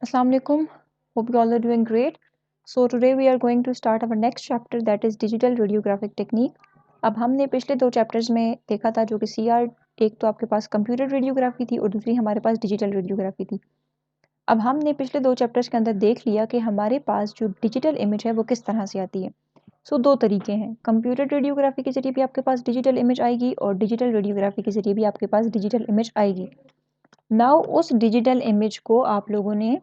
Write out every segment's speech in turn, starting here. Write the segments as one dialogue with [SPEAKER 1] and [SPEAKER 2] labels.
[SPEAKER 1] Assalamu alaikum. Hope you all are doing great. So today we are going to start our next chapter, that is digital radiographic technique. अब हमने पिछले 2 chapters में देखा था जो कि CR, एक तो आपके पास कंप्यूटर रेडियोग्राफी थी और दूसरी हमारे पास डिजिटल रेडियोग्राफी थी। अब हमने पिछले 2 चैप्टर्स के अंदर देख लिया कि हमारे पास जो डिजिटल इमेज है वो किस तरह से आती है। सो 2 तरीके हैं, कंप्यूटर रेडियोग्राफी के जरिए भी आपके पास डिजिटल इमेज आएगी और डिजिटल रेडियोग्राफी के जरिए भी आपके पास डिजिटल इमेज आएगी। नाउ उस डिजिटल इमेज को आप लोगों ने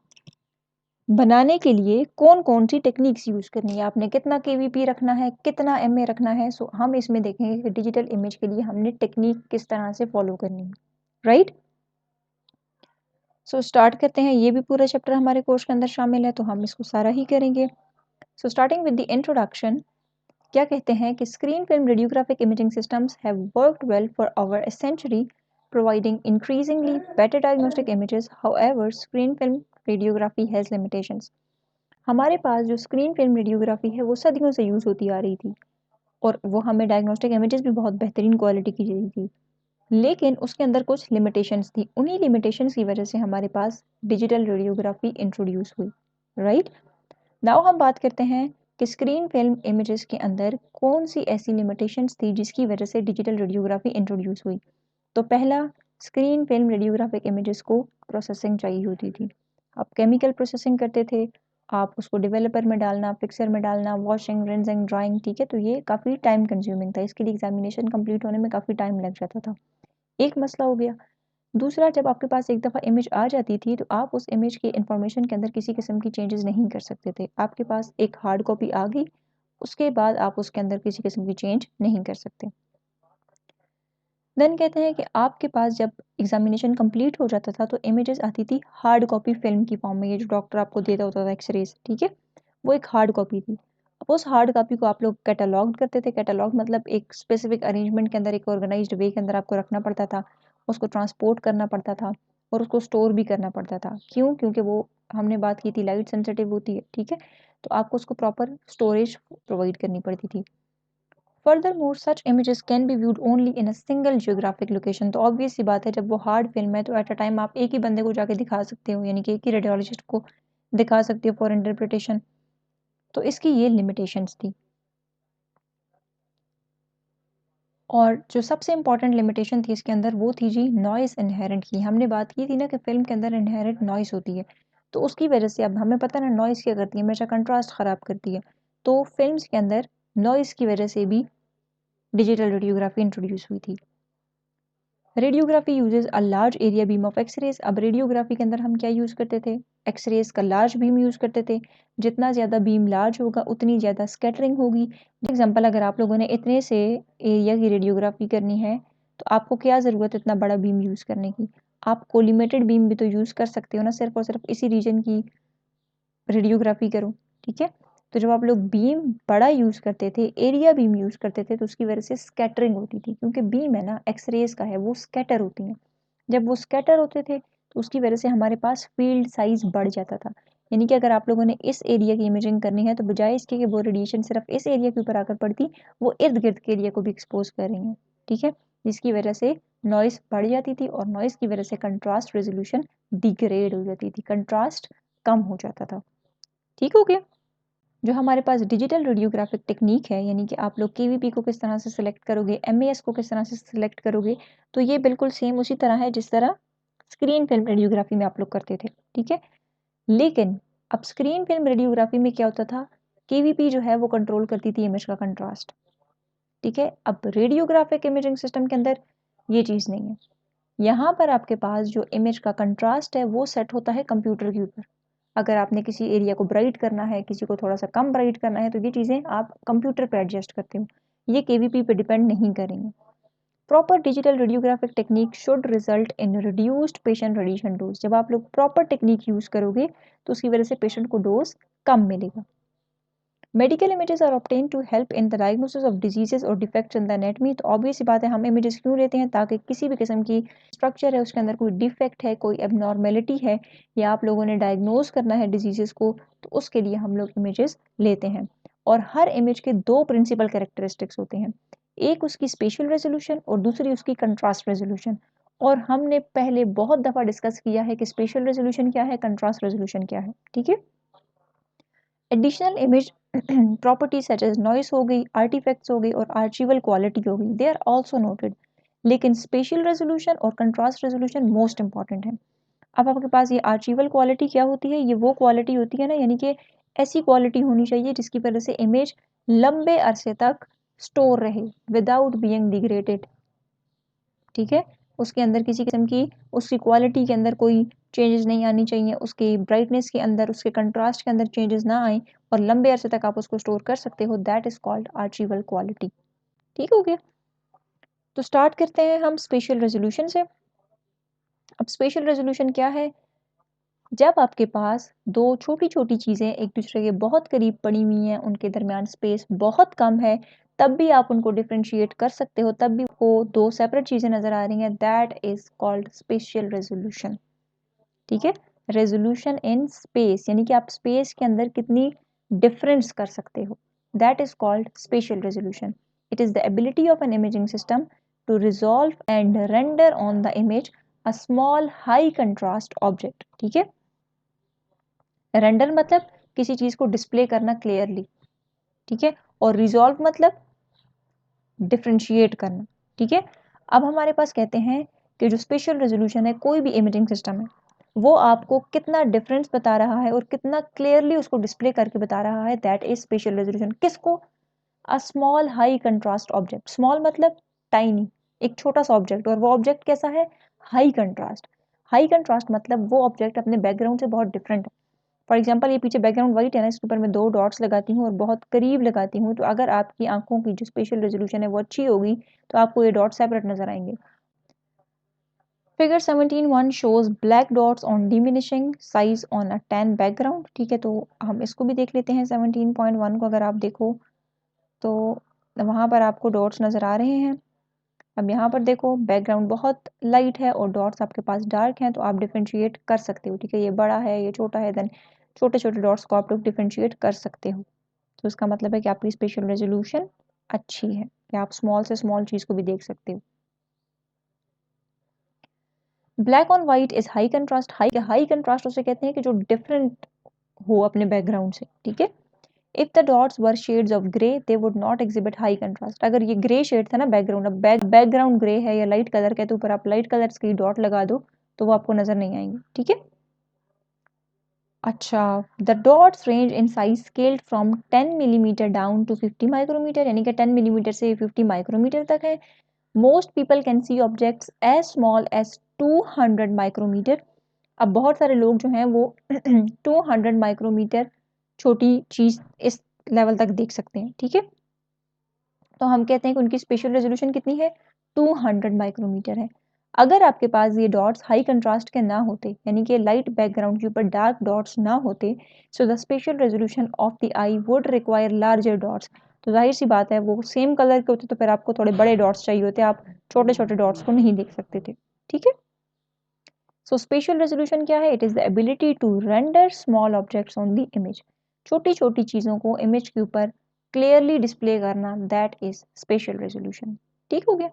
[SPEAKER 1] बनाने के लिए कौन-कौन सी टेक्निक्स यूज़ करनी है, आपने कितना केवीपी रखना है, कितना एमए रखना है। सो हम इसमें देखेंगे कि डिजिटल इमेज के लिए हमने टेक्निक किस तरह से फॉलो करनी है, राइट। सो स्टार्ट करते हैं। ये भी पूरा चैप्टर हमारे कोर्स के अंदर शामिल है तो हम इसको सारा ही करेंगे। So starting with the introduction, क्या कहते हैं कि screen film radiographic imaging systems have worked well for over a century, providing increasingly better diagnostic images. However, screen film radiography has limitations. हमारे पास जो स्क्रीन फिल्म रेडियोग्राफी है वो सदियों से यूज़ होती आ रही थी और वो हमें डायग्नोस्टिक इमेजेस भी बहुत बेहतरीन क्वालिटी की दी थी, लेकिन उसके अंदर कुछ लिमिटेशंस थी। उन्हीं लिमिटेशंस की वजह से हमारे पास डिजिटल रेडियोग्राफी इंट्रोड्यूस हुई, राइट। नाउ हम बात करते हैं कि स्क्रीन फिल्म इमेजेस के अंदर कौन सी ऐसी लिमिटेशंस थी जिसकी वजह से डिजिटल रेडियोग्राफी इंट्रोड्यूस हुई। तो पहला, स्क्रीन फिल्म रेडियोग्राफिक इमेजेस को प्रोसेसिंग चाहिए होती थी। आप केमिकल प्रोसेसिंग करते थे, आप उसको डेवलपर में डालना, पिक्चर में डालना, वॉशिंग, रिंजिंग, ड्राइंग, ठीक है, तो ये काफ़ी टाइम कंज्यूमिंग था। इसके लिए एग्जामिनेशन कंप्लीट होने में काफ़ी टाइम लग जाता था। एक मसला हो गया। दूसरा, जब आपके पास एक दफ़ा इमेज आ जाती थी तो आप उस इमेज के इंफॉर्मेशन के अंदर किसी किस्म की चेंजेस नहीं कर सकते थे। आपके पास एक हार्ड कॉपी आ गई, उसके बाद आप उसके अंदर किसी किस्म की चेंज नहीं कर सकते। देन कहते हैं कि आपके पास जब एग्जामिनेशन कंप्लीट हो जाता था तो इमेजेस आती थी हार्ड कॉपी फिल्म की फॉर्म में, ये जो डॉक्टर आपको देता होता था एक्सरेज, ठीक है, वो एक हार्ड कॉपी थी। अब उस हार्ड कॉपी को आप लोग कैटलॉग करते थे। कैटलॉग मतलब एक स्पेसिफिक अरेंजमेंट के अंदर, एक ऑर्गेनाइज्ड वे के अंदर आपको रखना पड़ता था, उसको ट्रांसपोर्ट करना पड़ता था और उसको स्टोर भी करना पड़ता था। क्यों? क्योंकि वो, हमने बात की थी, लाइट सेंसिटिव होती है, ठीक है, तो आपको उसको प्रॉपर स्टोरेज प्रोवाइड करनी पड़ती थी। Furthermore, such images can be viewed only in a single geographic location. तो ऑब्वियस सी बात है, जब वो हार्ड फिल्म है तो एट अ टाइम आप एक ही बंदे को जाके दिखा सकते हो, यानी कि एक ही रेडियोलॉजिस्ट को दिखा सकते हो फॉर इंटरप्रिटेशन। तो इसकी ये लिमिटेशंस थी। और जो सबसे इंपॉर्टेंट लिमिटेशन थी इसके अंदर वो थी जी नॉइस इनहेरेंट की। हमने बात की थी ना कि फिल्म के अंदर इनहेरेंट नॉइस होती है, तो उसकी वजह से, अब हमें पता ना नॉइस क्या करती है, हमेशा कंट्रास्ट ख़राब करती है। तो फिल्म्स के अंदर नॉइस की वजह से भी डिजिटल रेडियोग्राफी इंट्रोड्यूस हुई थी। Radiography uses a large area beam of X-rays. अब रेडियोग्राफी के अंदर हम क्या यूज़ करते थे, एक्सरेज का लार्ज बीम यूज़ करते थे। जितना ज़्यादा बीम लार्ज होगा उतनी ज़्यादा स्कैटरिंग होगी। एग्जाम्पल, अगर आप लोगों ने इतने से एरिया की रेडियोग्राफी करनी है तो आपको क्या ज़रूरत है इतना बड़ा बीम यूज़ करने की। आप कोलिमेटेड बीम भी तो यूज़ कर सकते हो ना, सिर्फ और सिर्फ इसी रीजन की रेडियोग्राफी करो, ठीक है। तो जब आप लोग बीम बड़ा यूज़ करते थे, एरिया बीम यूज़ करते थे, तो उसकी वजह से स्कैटरिंग होती थी, क्योंकि बीम है ना एक्सरेज का है, वो स्कैटर होती हैं। जब वो स्कैटर होते थे तो उसकी वजह से हमारे पास फील्ड साइज बढ़ जाता था। यानी कि अगर आप लोगों ने इस एरिया की इमेजिंग करनी है तो बजाय इसके कि वो रेडिएशन सिर्फ इस एरिया के ऊपर आकर पड़ती, वो इर्द गिर्द के एरिया को भी एक्सपोज कर रही हैं, ठीक है, जिसकी वजह से नॉइस बढ़ जाती थी और नॉइस की वजह से कंट्रास्ट रेजोल्यूशन डिग्रेड हो जाती थी, कंट्रास्ट कम हो जाता था। ठीक हो गया। जो हमारे पास डिजिटल रेडियोग्राफिक टेक्निक है, यानी कि आप लोग केवीपी को किस तरह से सिलेक्ट करोगे, एमएएस को किस तरह से सिलेक्ट करोगे, तो ये बिल्कुल सेम उसी तरह है जिस तरह स्क्रीन फिल्म रेडियोग्राफी में आप लोग करते थे, ठीक है। लेकिन अब स्क्रीन फिल्म रेडियोग्राफी में क्या होता था, केवीपी जो है वो कंट्रोल करती थी इमेज का कंट्रास्ट, ठीक है। अब रेडियोग्राफिक इमेजिंग सिस्टम के अंदर ये चीज़ नहीं है। यहाँ पर आपके पास जो इमेज का कंट्रास्ट है वो सेट होता है कंप्यूटर के ऊपर। अगर आपने किसी एरिया को ब्राइट करना है, किसी को थोड़ा सा कम ब्राइट करना है, तो ये चीज़ें आप कंप्यूटर पे एडजस्ट करते हो, ये केवीपी पे डिपेंड नहीं करेंगे। Proper digital radiographic technique should result in reduced patient radiation dose. जब आप लोग प्रॉपर टेक्निक यूज़ करोगे तो उसकी वजह से पेशेंट को डोज कम मिलेगा। Medical images are obtain to help in the diagnosis of diseases और डिफेक्ट्स इन द एनाटमी। तो ऑब्वियस सी बात है, हम इमेजेस क्यों लेते हैं, ताकि किसी भी किस्म की स्ट्रक्चर है उसके अंदर कोई डिफेक्ट है, कोई एबनॉर्मेलिटी है, या आप लोगों ने डायग्नोज करना है डिजीजेस को, तो उसके लिए हम लोग इमेजेस लेते हैं। और हर इमेज के दो प्रिंसिपल कैरेक्टरिस्टिक्स होते हैं, एक उसकी स्पेशल रेजोल्यूशन और दूसरी उसकी कंट्रास्ट रेजोल्यूशन। और हमने पहले बहुत दफ़ा डिस्कस किया है कि स्पेशल रेजोल्यूशन क्या है, कंट्रास्ट रेजोल्यूशन क्या है, ठीक है। Additional image properties such as noise हो गई, आर्टिफैक्ट्स हो गई और आर्चिवल क्वालिटी हो गई, दे आर ऑल्सो नोटेड। लेकिन स्पेशल रेजोल्यूशन और कंट्रास्ट रेजोल्यूशन मोस्ट इंपॉर्टेंट है। अब आपके पास ये आर्चिवल क्वालिटी क्या होती है, ये वो क्वालिटी होती है ना, यानी कि ऐसी क्वालिटी होनी चाहिए जिसकी वजह से इमेज लंबे अरसे तक स्टोर रहे विदाउट बीइंग डिग्रेडेड, ठीक है। उसके अंदर किसी किस्म की उसकी क्वालिटी के अंदर कोई चेंजेस नहीं आनी चाहिए, उसके ब्राइटनेस के अंदर, उसके कंट्रास्ट के अंदर चेंजेस ना आए और लंबे अरसे तक आप उसको स्टोर कर सकते हो, that is called archival quality. ठीक हो गया। तो स्टार्ट करते हैं हम स्पेशल रेजोल्यूशन से। अब स्पेशल रेजोल्यूशन क्या है, जब आपके पास दो छोटी छोटी चीज़ें एक दूसरे के बहुत करीब पड़ी हुई हैं, उनके दरमियान स्पेस बहुत कम है, तब भी आप उनको डिफ्रेंशिएट कर सकते हो, तब भी वो दो सेपरेट चीज़ें नज़र आ रही हैं, that is called spatial resolution. ठीक है, रेजोल्यूशन इन स्पेस, यानी कि आप स्पेस के अंदर कितनी डिफरेंस कर सकते हो, that is called spatial resolution. It is the ability of an imaging system to resolve and render on the image a small high contrast object. ठीक है, रेंडर मतलब किसी चीज को डिस्प्ले करना क्लियरली, ठीक है, और रिजॉल्व मतलब डिफ्रेंशिएट करना। ठीक है, अब हमारे पास कहते हैं कि जो स्पेशल रेजोल्यूशन है, कोई भी इमेजिंग सिस्टम है, वो आपको कितना डिफरेंस बता रहा है और कितना क्लियरली उसको डिस्प्ले करके बता रहा है, दैट इज स्पेशल रेजोल्यूशन। किसको? A small high contrast object. Small मतलब टाइनी, एक छोटा सा ऑब्जेक्ट, और वो ऑब्जेक्ट कैसा है? High contrast. हाई कंट्रास्ट मतलब वो ऑब्जेक्ट अपने बैकग्राउंड से बहुत डिफरेंट है। फॉर एग्जाम्पल ये पीछे बैकग्राउंड वाइट है ना, इसके ऊपर मैं दो डॉट्स लगाती हूँ और बहुत करीब लगाती हूँ, तो अगर आपकी आंखों की जो स्पेशल रेजोल्यूशन है वो अच्छी होगी तो आपको ये डॉट सेपरेट नजर आएंगे। Figure 17.1 shows black dots on diminishing size on a tan background। ठीक है, तो हम इसको भी देख लेते हैं। 17.1 को अगर आप देखो तो वहाँ पर आपको डॉट्स नज़र आ रहे हैं। अब यहाँ पर देखो बैकग्राउंड बहुत लाइट है और डॉट्स आपके पास डार्क हैं, तो आप डिफ्रेंशिएट कर सकते हो। ठीक है, ये बड़ा है, ये छोटा है, देन छोटे छोटे डॉट्स को आप लोग डिफ्रेंशिएट कर सकते हो। तो इसका मतलब है कि आपकी स्पेशल रेजोल्यूशन अच्छी है, कि आप स्मॉल से स्मॉल चीज़ को भी देख सकते हो। Black on white is high contrast. High contrast उसे कहते हैं कि जो डिफरेंट हो अपने बैकग्राउंड से। ठीक है, if the dots were shades of grey they would not exhibit high contrast. अगर ये ग्रे शेड था ना बैकग्राउंड, अब बैकग्राउंड ग्रे है या लाइट कलर के, तो ऊपर आप लाइट कलर की डॉट लगा दो तो वो आपको नजर नहीं आएंगे। ठीक है, अच्छा, the dots range in size scaled from 10 millimetre down to 50 micrometre, यानी कि 10 मिलीमीटर से 50 माइक्रोमीटर तक है। Most people can see objects as small as 200 micrometre. अब बहुत सारे लोग जो हैं वो 200 माइक्रोमीटर छोटी चीज इस लेवल तक देख सकते हैं। ठीक है, तो हम कहते हैं कि उनकी स्पेशल रेजोल्यूशन कितनी है? 200 माइक्रोमीटर है। अगर आपके पास ये डॉट्स हाई कंट्रास्ट के ना होते, यानी कि लाइट बैकग्राउंड के ऊपर डार्क डॉट्स ना होते, so the special resolution of the I would require larger dots. तो जाहिर सी बात है, वो सेम कलर के होते तो फिर आपको थोड़े बड़े डॉट्स चाहिए होते, आप छोटे छोटे डॉट्स को नहीं देख सकते थे। ठीक है, सो स्पेशल रेजोल्यूशन क्या है? It is the ability to render small objects on the image. छोटी छोटी चीजों को इमेज के ऊपर क्लियरली डिस्प्ले करना, दैट इज स्पेशल रेजोल्यूशन। ठीक हो गया।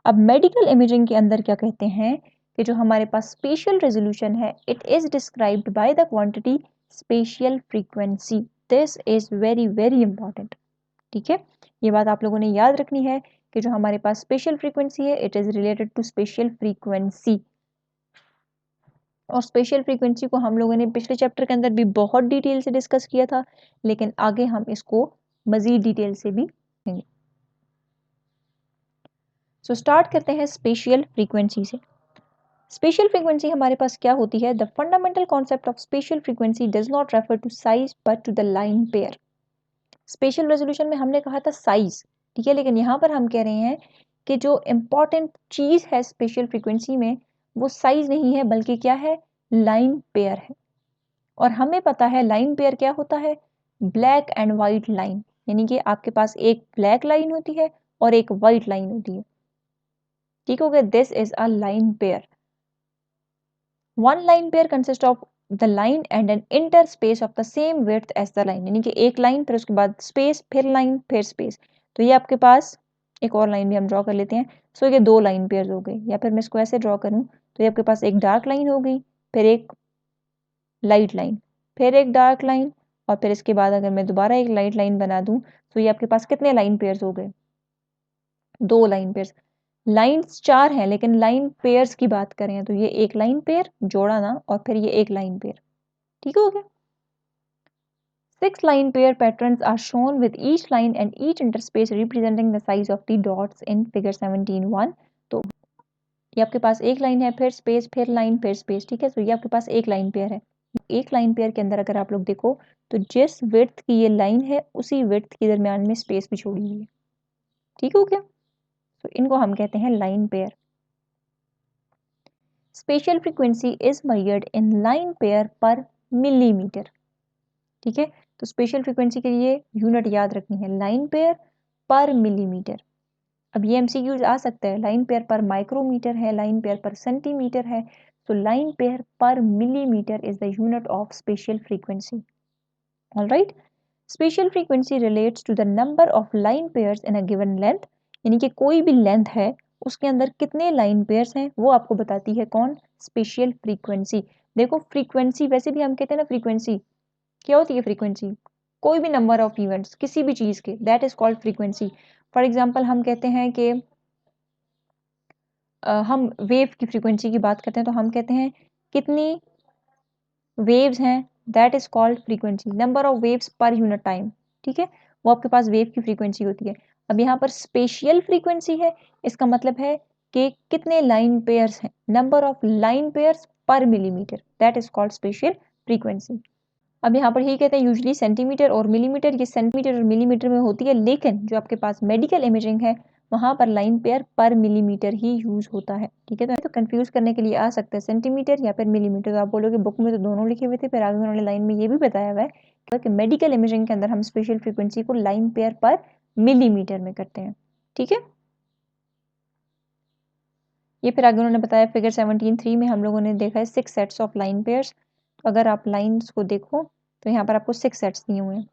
[SPEAKER 1] अब मेडिकल इमेजिंग के अंदर क्या कहते हैं कि जो हमारे पास स्पेशल रेजोल्यूशन है, it is described by the quantity spatial frequency. This is very very important. ठीक है, ये बात आप लोगों ने याद रखनी है कि जो हमारे पास स्पेशल फ्रीक्वेंसी है, it is related to spatial frequency. और स्पेशल फ्रीक्वेंसी को हम लोगों ने पिछले चैप्टर के अंदर भी बहुत डिटेल से डिस्कस किया था, लेकिन आगे हम इसको मजीद डिटेल से भी देखेंगे। सो स्टार्ट करते हैं स्पेशल फ्रीक्वेंसी से। स्पेशल फ्रीक्वेंसी हमारे पास क्या होती है? The fundamental concept of spatial frequency does not refer to size but to the line pair. Spatial resolution में हमने कहा था साइज, ठीक है, लेकिन यहाँ पर हम कह रहे हैं कि जो इम्पॉर्टेंट चीज है स्पेशल फ्रीक्वेंसी में, वो साइज नहीं है, बल्कि क्या है? लाइन पेयर है। और हमें पता है लाइन पेयर क्या होता है? ब्लैक एंड वाइट लाइन, यानी कि आपके पास एक ब्लैक लाइन होती है और एक वाइट लाइन होती है। ठीक हो गया, this is a line pair. One line pair consist of the line and an inter space of the same width as the line, यानी कि एक लाइन फिर उसके बाद स्पेस, फिर लाइन, फिर स्पेस। तो ये आपके पास एक और लाइन भी हम ड्रॉ कर लेते हैं। सो ये 2 लाइन पेयर्स हो गए, या फिर मैं इसको ऐसे ड्रॉ करूँ तो ये आपके पास एक डार्क लाइन हो गई, फिर एक लाइट लाइन, फिर एक डार्क लाइन, और फिर इसके बाद अगर मैं दोबारा एक लाइट लाइन बना दूं तो ये आपके पास कितने लाइन पेयर्स हो गए? 2 लाइन पेयर्स। लाइन्स 4 हैं, लेकिन लाइन पेयर्स की बात करें तो ये एक लाइन पेयर जोड़ा ना, और फिर ये एक लाइन पेयर। ठीक हो गया? 6 line pair patterns are shown with each line and each interspace representing the size of the dots in figure 17(1). तो ये आपके पास एक लाइन है, फिर स्पेस, फिर लाइन, फिर स्पेस। ठीक है, तो ये आपके पास एक लाइन पेयर है। एक लाइन पेयर के अंदर अगर आप लोग देखो तो जिस विड्थ की ये लाइन है उसी विड्थ के दरमियान में स्पेस भी छोड़ी हुई है। ठीक हो गया? तो इनको हम कहते हैं line pair. Special frequency is measured in line pair per millimetre. ठीक है, तो स्पेशल फ्रीक्वेंसी के लिए यूनिट याद रखनी है, लाइन पेयर पर मिलीमीटर। अब ये एमसीक्यूज आ सकता है, लाइन पेयर पर माइक्रोमीटर है, लाइन पेयर पर सेंटीमीटर है, तो line pair per millimetre is the unit of spatial frequency. Alright, spatial frequency relates to the number of line pairs in a given length, यानी कि कोई भी length है उसके अंदर कितने लाइन पेयर्स हैं वो आपको बताती है कौन? Special frequency. देखो फ्रीक्वेंसी वैसे भी हम कहते हैं ना, फ्रीक्वेंसी क्या होती है? फ्रीक्वेंसी कोई भी नंबर ऑफ इवेंट्स किसी भी चीज के, that is called frequency. For example हम कहते हैं कि हम वेव की फ्रीक्वेंसी की बात करते हैं तो हम कहते हैं कितनी वेव्स हैं, that is called frequency, number of waves per unit time. ठीक है, वो आपके पास वेव की फ्रीक्वेंसी होती है। अब यहाँ पर स्पेशियल फ्रीक्वेंसी है, इसका मतलब है कि कितने लाइन पेयर्स हैं, number of line pairs per millimetre, that is called spatial frequency. अब यहाँ पर यही कहते हैं यूजली सेंटीमीटर और मिलीमीटर, ये सेंटीमीटर और मिलीमीटर में होती है, लेकिन जो आपके पास मेडिकल इमेजिंग है वहां पर लाइन पेयर पर मिलीमीटर ही यूज होता है। ठीक है, तो कंफ्यूज करने के लिए आ सकता है सेंटीमीटर या फिर मिलीमीटर। तो आप बोलोगे बुक में तो दोनों लिखे हुए थे, फिर आगे उन्होंने लाइन में ये भी बताया हुआ है कि मेडिकल इमेजिंग के अंदर हम स्पेशल फ्रीक्वेंसी को लाइन पेयर पर मिलीमीटर में करते हैं। ठीक है, ये फिर आगे उन्होंने बताया फिगर 17(3) में हम लोगों ने देखा है 6 सेट्स ऑफ लाइन पेयर्स। तो अगर आप लाइन्स को देखो तो यहाँ पर आपको 6 सेट्स दिए हुए हैं।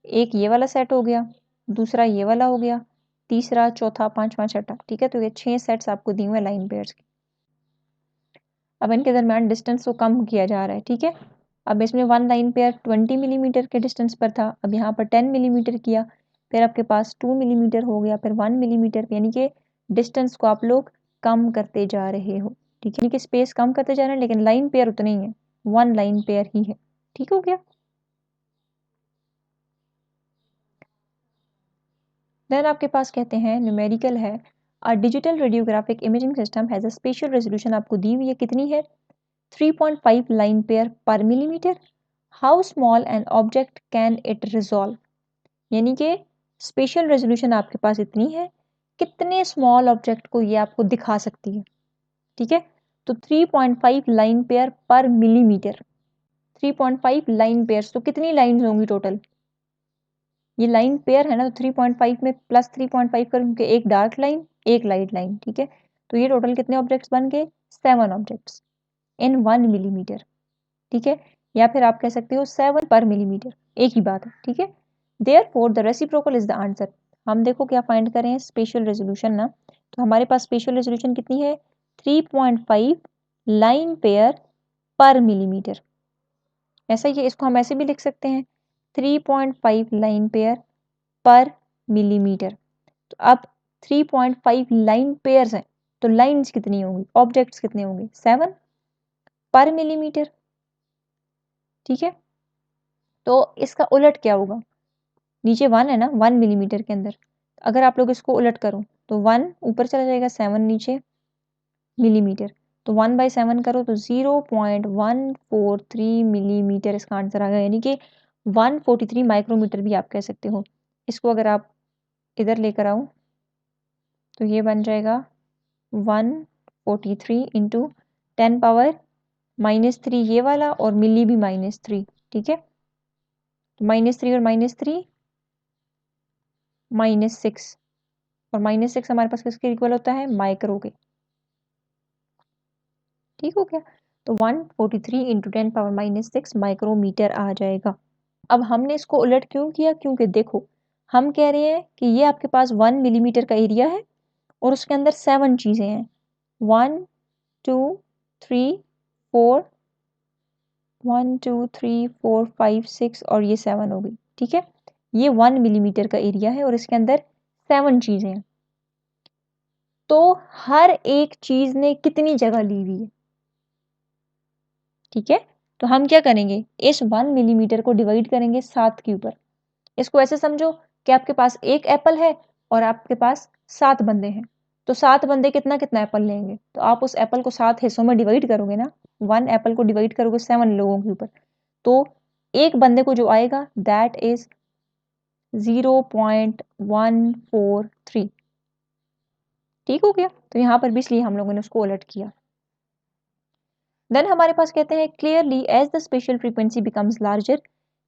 [SPEAKER 1] एक ये वाला सेट हो गया, दूसरा ये वाला हो गया, तीसरा, चौथा, पांचवा, छठा। ठीक है, तो ये 6 सेट्स आपको दिए हुए लाइन पेयर्स के। अब इनके दरमियान डिस्टेंस को कम किया जा रहा है। ठीक है, अब इसमें 1 लाइन पेयर 20 मिलीमीटर के डिस्टेंस पर था, अब यहाँ पर 10 मिलीमीटर किया, फिर आपके पास 2 मिलीमीटर हो गया, फिर 1 मिलीमीटर, यानी कि डिस्टेंस को आप लोग कम करते जा रहे हो। ठीक है, यानी कि स्पेस कम करते जा रहे हैं, लेकिन लाइन पेयर उतने ही है, 1 लाइन पेयर ही है। ठीक हो गया? देन आपके पास कहते हैं न्यूमेरिकल है, a digital radiographic imaging system has a special resolution, आपको दी हुई है कितनी है? 3.5 line pair per millimetre. How small an object can it resolve, यानी कि स्पेशल रेजोल्यूशन आपके पास इतनी है, कितने स्मॉल ऑब्जेक्ट को ये आपको दिखा सकती है। ठीक है, तो 3.5 line pair per millimetre, 3.5 line pair, तो कितनी लाइन होंगी टोटल? ये लाइन पेयर है ना, तो 3.5 में प्लस 3.5 करूँ क्योंकि एक डार्क लाइन एक लाइट लाइन। ठीक है, तो ये टोटल कितने ऑब्जेक्ट्स बन गए? 7 ऑब्जेक्ट्स इन 1 मिलीमीटर। ठीक है, या फिर आप कह सकते हो 7 पर मिलीमीटर, एक ही बात है। ठीक है, therefore the reciprocal is the answer. हम देखो क्या फाइंड करें, स्पेशल रेजोल्यूशन ना, तो हमारे पास स्पेशल रेजोल्यूशन कितनी है? 3.5 लाइन पेयर पर मिलीमीटर। ऐसा ही है, इसको हम ऐसे भी लिख सकते हैं 3.5 लाइन पेयर पर मिलीमीटर। तो अब 3.5 लाइन पेयर्स हैं, तो लाइंस कितनी होंगी, ऑब्जेक्ट्स कितने होंगे? 7 पर मिलीमीटर। ठीक है, तो इसका उलट क्या होगा? नीचे 1 है ना, 1 मिलीमीटर के अंदर, अगर आप लोग इसको उलट करो तो 1 ऊपर चला जाएगा, 7 नीचे मिलीमीटर, तो 1/7 करो तो 0.143 मिलीमीटर इसका आंसर आ गया, यानी कि 143 माइक्रोमीटर भी आप कह सकते हो। इसको अगर आप इधर लेकर आओ तो ये बन जाएगा 143 इंटू 10 पावर -3 ये वाला, और मिली भी -3। ठीक है, तो -3 और -3 -6, और -6 हमारे पास किसके इक्वल होता है? माइक्रो के। ठीक हो गया, तो 143 इंटू 10 पावर -6 माइक्रोमीटर आ जाएगा। अब हमने इसको उलट क्यों किया? क्योंकि देखो हम कह रहे हैं कि ये आपके पास 1 मिलीमीटर का एरिया है और उसके अंदर 7 चीज़ें हैं, 1 2 3 4 1 2 3 4 5 6 और ये 7 हो गई। ठीक है, ये 1 मिलीमीटर का एरिया है और इसके अंदर 7 चीज़ें हैं। तो हर एक चीज़ ने कितनी जगह ली हुई है? ठीक है, तो हम क्या करेंगे, इस 1 मिलीमीटर को डिवाइड करेंगे 7 के ऊपर। इसको ऐसे समझो कि आपके पास एक एप्पल है और आपके पास 7 बंदे हैं, तो 7 बंदे कितना कितना एप्पल लेंगे, तो आप उस एप्पल को 7 हिस्सों में डिवाइड करोगे ना, 1 एप्पल को डिवाइड करोगे 7 लोगों के ऊपर, तो एक बंदे को जो आएगा दैट इज 0.143। ठीक हो गया, तो यहां पर भी इसलिए हम लोगों ने उसको उलट किया। देन हमारे पास कहते हैं clearly as the spatial frequency becomes larger,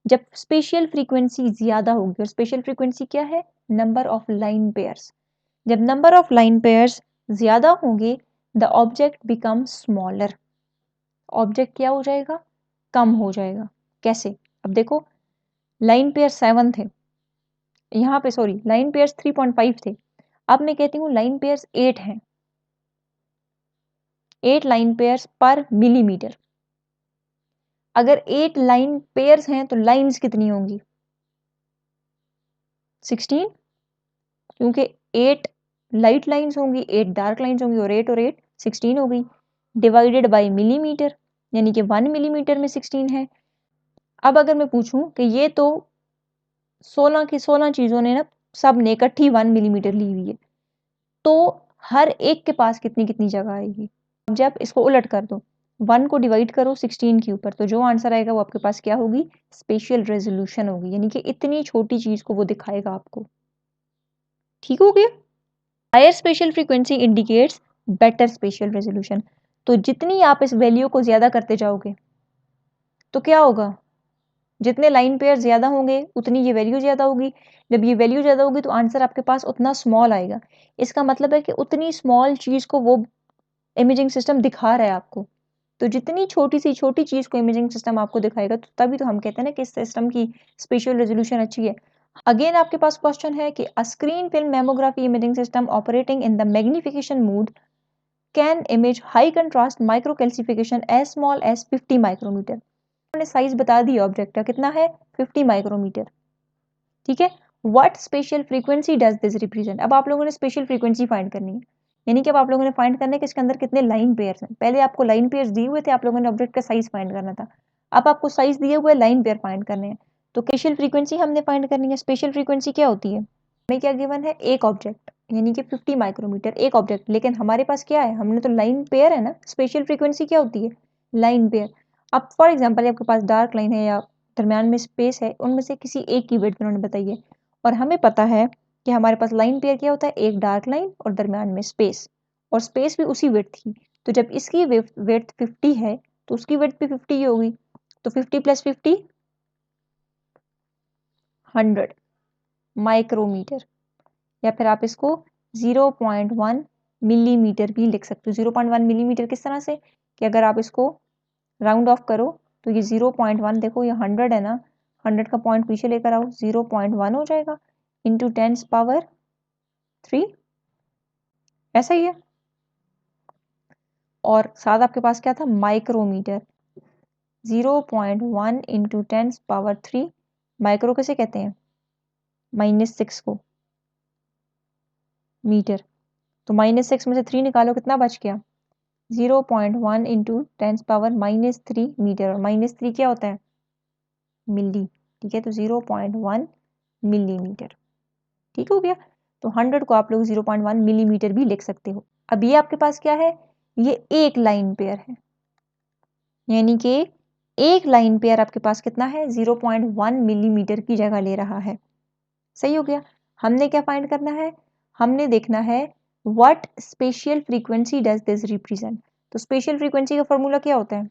[SPEAKER 1] जब स्पेशल फ्रीक्वेंसी ज्यादा होगी, और स्पेशल फ्रीक्वेंसी क्या है, नंबर ऑफ लाइन पेयर्स, जब नंबर ऑफ लाइन पेयर्स ज्यादा होंगे the object become smaller, object क्या हो जाएगा, कम हो जाएगा। कैसे, अब देखो लाइन पेयर 7 थे, यहाँ पे सॉरी लाइन पेयर्स 3.5 थे, अब मैं कहती हूँ लाइन पेयर्स 8 हैं, 8 लाइन पेयर्स पर मिलीमीटर। अगर 8 लाइन पेयर्स हैं तो लाइंस कितनी होंगी, 16, क्योंकि 8 लाइट लाइंस होंगी, 8 डार्क लाइंस होंगी, और 8 16 हो गई, डिवाइडेड बाय मिलीमीटर, यानी कि 1 मिलीमीटर में 16 है। अब अगर मैं पूछूं कि ये तो 16 की 16 चीजों ने ना सब ने इकट्ठी 1 मिलीमीटर ली हुई है, तो हर एक के पास कितनी कितनी जगह आएगी। जब इसको उलट कर दो, 1 को डिवाइड करो 16 के ऊपर, तो जो आंसर आएगा वो आपके पास क्या होगी, स्पेशियल रेजोल्यूशन होगी, यानी कि इतनी छोटी चीज को वो दिखाएगा आपको। ठीक हो गया, higher special frequency indicates better spatial resolution, तो जितनी आप इस वैल्यू को ज्यादा करते जाओगे तो क्या होगा, जितने लाइन पेयर ज्यादा होंगे उतनी ये वैल्यू ज्यादा होगी, जब ये वैल्यू ज्यादा होगी तो आंसर आपके पास उतना स्मॉल आएगा। इसका मतलब है कि उतनी स्मॉल चीज को वो इमेजिंग सिस्टम दिखा रहा है आपको, तो जितनी छोटी सी छोटी चीज को इमेजिंग सिस्टम आपको दिखाएगा तो तभी तो हम कहते हैं ना कि इस सिस्टम की स्पेशियल रेजोल्यूशन अच्छी है। अगेन आपके पास क्वेश्चन है कि a screen film mammography imaging system operating in the magnification mode can image high contrast micro calcification as small as 50 micrometer. हमने साइज बता दी ऑब्जेक्ट का, कितना है 50 माइक्रोमीटर। ठीक है, what special frequency does this represent, अब आप लोगों ने स्पेशल फ्रीक्वेंसी फाइंड करनी है, यानी कि अब आप लोगों ने फाइंड करना है कि इसके अंदर कितने लाइन पेयर्स हैं। पहले आपको लाइन पेयर्स दिए हुए थे, आप लोगों ने ऑब्जेक्ट का साइज फाइंड करना था, अब आपको साइज दिए हुए लाइन पेयर फाइंड करने हैं, तो स्पेशल फ्रीक्वेंसी हमने फाइंड करनी है। स्पेशल फ्रीक्वेंसी क्या होती है, हमें क्या गिवन है, एक ऑब्जेक्ट यानी कि 50 माइक्रोमीटर एक ऑब्जेक्ट, लेकिन हमारे पास क्या है, हमने तो लाइन पेयर है ना, स्पेशल फ्रीक्वेंसी क्या होती है, लाइन पेयर। अब फॉर एग्जाम्पल आपके पास डार्क लाइन है या दरमियान में स्पेस है, उनमें से किसी एक की विड्थ उन्होंने बताई है, और हमें पता है कि हमारे पास लाइन पेयर क्या होता है, एक डार्क लाइन और दरमियान में स्पेस, और स्पेस भी उसी विड्थ की, तो जब इसकी विड्थ 50 है तो उसकी विड्थ भी 50 ही होगी, तो 50 + 50 100 माइक्रोमीटर, या फिर आप इसको 0.1 मिलीमीटर भी लिख सकते हो। 0.1 मिलीमीटर किस तरह से, कि अगर आप इसको राउंड ऑफ करो तो ये 0.1, देखो ये 100 है ना, 100 का पॉइंट पीछे लेकर आओ, 0.1 हो जाएगा इंटू 10 पावर 3, ऐसा ही है। और साथ आपके पास क्या था, माइक्रोमीटर, 0.1 इंटू 10 पावर 3, माइक्रो किसे कहते हैं, -6 को, मीटर, तो -6 में से 3 निकालो, कितना बच गया, 0.1 इंटू 10 पावर -3 मीटर, और -3 क्या होता है, मिली। ठीक है, तो 0.1 मिलीमीटर। ठीक हो गया, तो 100 को आप लोग 0.1 मिलीमीटर भी लिख सकते हो। अब ये आपके पास क्या है, ये एक लाइन पेयर है, यानी कि एक लाइन पेयर आपके पास कितना है, 0.1 मिलीमीटर की जगह ले रहा है। सही हो गया, हमने क्या फाइंड करना है, हमने देखना है what special frequency does this represent, तो स्पेशल फ्रीक्वेंसी का फॉर्मूला क्या होता है,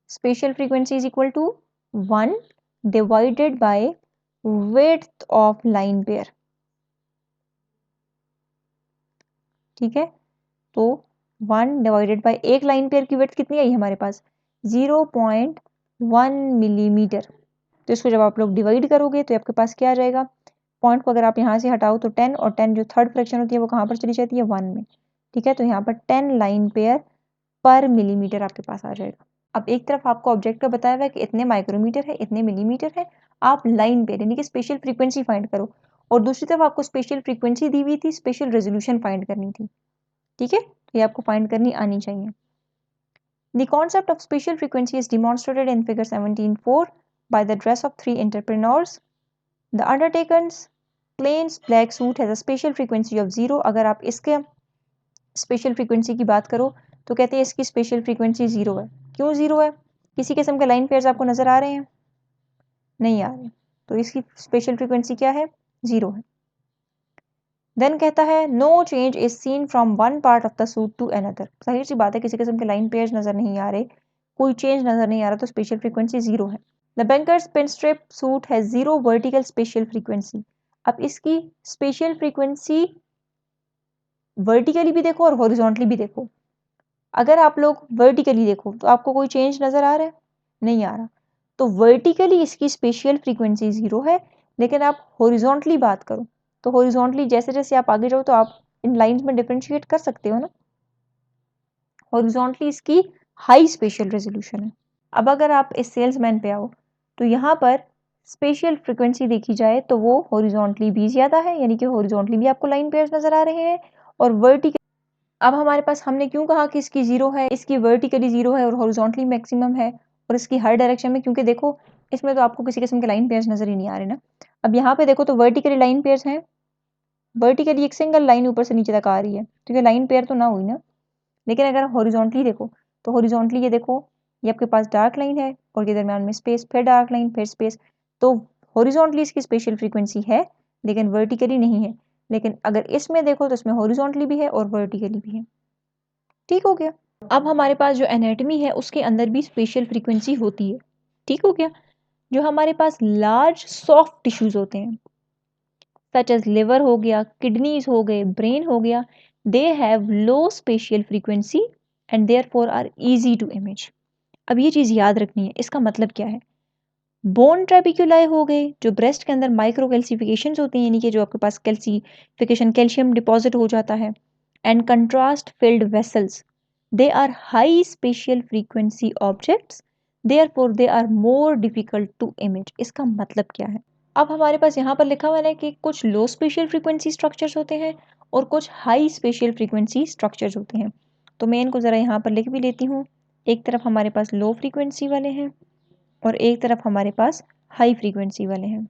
[SPEAKER 1] special frequency is equal to 1 divided by width of line pair. ठीक है, तो 1 डिवाइडेड बाय एक लाइन पेयर की विड्थ कितनी आई हमारे पास, 0.1 मिलीमीटर, तो इसको जब आप लोग डिवाइड करोगे तो आपके पास क्या आ जाएगा, पॉइंट को अगर आप यहाँ से हटाओ तो 10, और 10 जो थर्ड फ्रैक्शन होती है वो कहाँ पर चली जाती है, 1 में। ठीक है, तो यहाँ पर 10 लाइन पेयर पर मिलीमीटर आपके पास आ जाएगा। अब एक तरफ आपको ऑब्जेक्ट का बताया हुआ है कि इतने माइक्रोमीटर है, इतने मिलीमीटर है, आप लाइन पेयर यानी कि स्पेशल फ्रीक्वेंसी फाइंड करो, और दूसरी तरफ आपको स्पेशल फ्रीक्वेंसी दी हुई थी, स्पेशल रेजोल्यूशन फाइंड करनी थी। ठीक है, तो ये आपको फाइंड करनी आनी चाहिए। The concept of spatial frequency is demonstrated in figure 17.4 by the dress of 3 entrepreneurs. The undertaker's plain black suit has a spatial frequency of 0. अगर आप इसके स्पेशल फ्रीक्वेंसी की बात करो तो कहते हैं इसकी स्पेशल फ्रीक्वेंसी 0 है। क्यों 0 है? किसी किस्म के लाइन पेयर्स आपको नजर आ रहे हैं? नहीं आ रहे, तो इसकी स्पेशल फ्रीक्वेंसी क्या है? 0 है। देन कहता है no change is seen from one part of the suit to another. जाहिर सी बात है किसी किस्म के लाइन पेयर्स नजर नहीं आ रहे, कोई चेंज नजर नहीं आ रहा, तो स्पेशल फ्रीक्वेंसी 0 है। The bankers pin strip suit has 0 vertical special frequency. अब इसकी स्पेशल फ्रीक्वेंसी वर्टिकली भी देखो और हॉरिजॉन्टली भी देखो। अगर आप लोग वर्टिकली देखो तो आपको कोई चेंज नजर आ रहा है? नहीं आ रहा, तो वर्टिकली इसकी स्पेशल फ्रीक्वेंसी 0 है। लेकिन आप हॉरिजॉन्टली बात करो तो हॉरिजॉन्टली जैसे जैसे आप आगे जाओ तो आप इन लाइंस में डिफरेंशिएट कर सकते हो ना। हॉरिजॉन्टली इसकी हाई स्पेशल रेजोल्यूशन है। अब अगर आप इस सेल्समैन पे आओ तो यहाँ पर स्पेशल फ्रीक्वेंसी देखी जाए तो वो हॉरिजॉन्टली भी ज्यादा है, यानी कि हॉरिजॉन्टली भी आपको लाइन पेयर्स नजर आ रहे हैं, और वर्टिकल अब हमारे पास हमने क्यों कहा कि इसकी 0 है, इसकी वर्टिकली 0 है और हॉरिजॉन्टली मैक्सिमम है, और इसकी हर डायरेक्शन में, क्योंकि देखो इसमें तो आपको किसी किस्म के लाइन पेयर्स नजर ही नहीं आ रहे ना। अब यहाँ पे देखो तो वर्टिकली लाइन पेयर्स हैं, वर्टिकली एक सिंगल लाइन ऊपर से नीचे तक आ रही है, तो ये लाइन पेयर तो ना हुई ना। लेकिन अगर हॉरिजॉन्टली देखो तो हॉरिजॉन्टली ये देखो, ये आपके पास डार्क लाइन है और ये दरम्यान में स्पेस, फिर डार्क लाइन, फिर स्पेस, तो हॉरिजॉन्टली इसकी स्पेशल फ्रीक्वेंसी है लेकिन वर्टिकली नहीं है। लेकिन अगर इसमें देखो तो इसमें हॉरिजॉन्टली भी है और वर्टिकली भी है। ठीक हो गया। अब हमारे पास जो एनाटॉमी है उसके अंदर भी स्पेशल फ्रीक्वेंसी होती है। ठीक हो गया। जो हमारे पास लार्ज सॉफ्ट टिश्यूज होते हैं सच एज लिवर हो गया, किडनीज हो गए, ब्रेन हो गया, they have low special frequency and therefore are easy to image. अब ये चीज़ याद रखनी है, इसका मतलब क्या है? बोन ट्रेबिक्यूलाई हो गए, जो ब्रेस्ट के अंदर माइक्रो कैल्सिफिकेशंस होती हैं, यानी कि जो आपके पास कैल्सिफिकेशन, कैल्शियम डिपॉजिट हो जाता है, and contrast filled vessels, they are high special frequency objects, therefore they are more difficult to image. इसका मतलब क्या है? अब हमारे पास यहाँ पर लिखा हुआ है कि कुछ लो स्पेशल फ्रीक्वेंसी स्ट्रक्चर्स होते हैं और कुछ हाई स्पेशल फ्रीक्वेंसी स्ट्रक्चर्स होते हैं। तो मैं इनको ज़रा यहाँ पर लिख भी लेती हूँ। एक तरफ हमारे पास लो फ्रीक्वेंसी वाले हैं और एक तरफ हमारे पास हाई फ्रीक्वेंसी वाले हैं।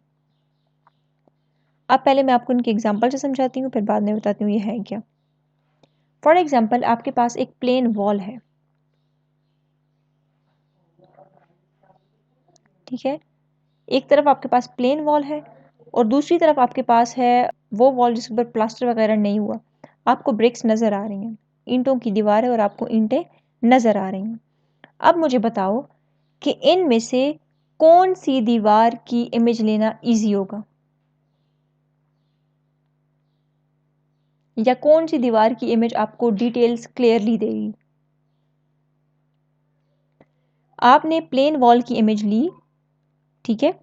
[SPEAKER 1] अब पहले मैं आपको इनके एग्जाम्पल से समझाती हूँ, फिर बाद में बताती हूँ ये है क्या। फॉर एग्जाम्पल आपके पास एक प्लेन वॉल है, ठीक है। एक तरफ आपके पास प्लेन वॉल है और दूसरी तरफ आपके पास है वो वॉल जिसके ऊपर प्लास्टर वगैरह नहीं हुआ। आपको ब्रिक्स नज़र आ रही हैं, ईंटों की दीवार है और आपको ईंटें नज़र आ रही हैं। अब मुझे बताओ कि इनमें से कौन सी दीवार की इमेज लेना इजी होगा, या कौन सी दीवार की इमेज आपको डिटेल्स क्लियरली देगी। आपने प्लेन वॉल की इमेज ली, ठीक है,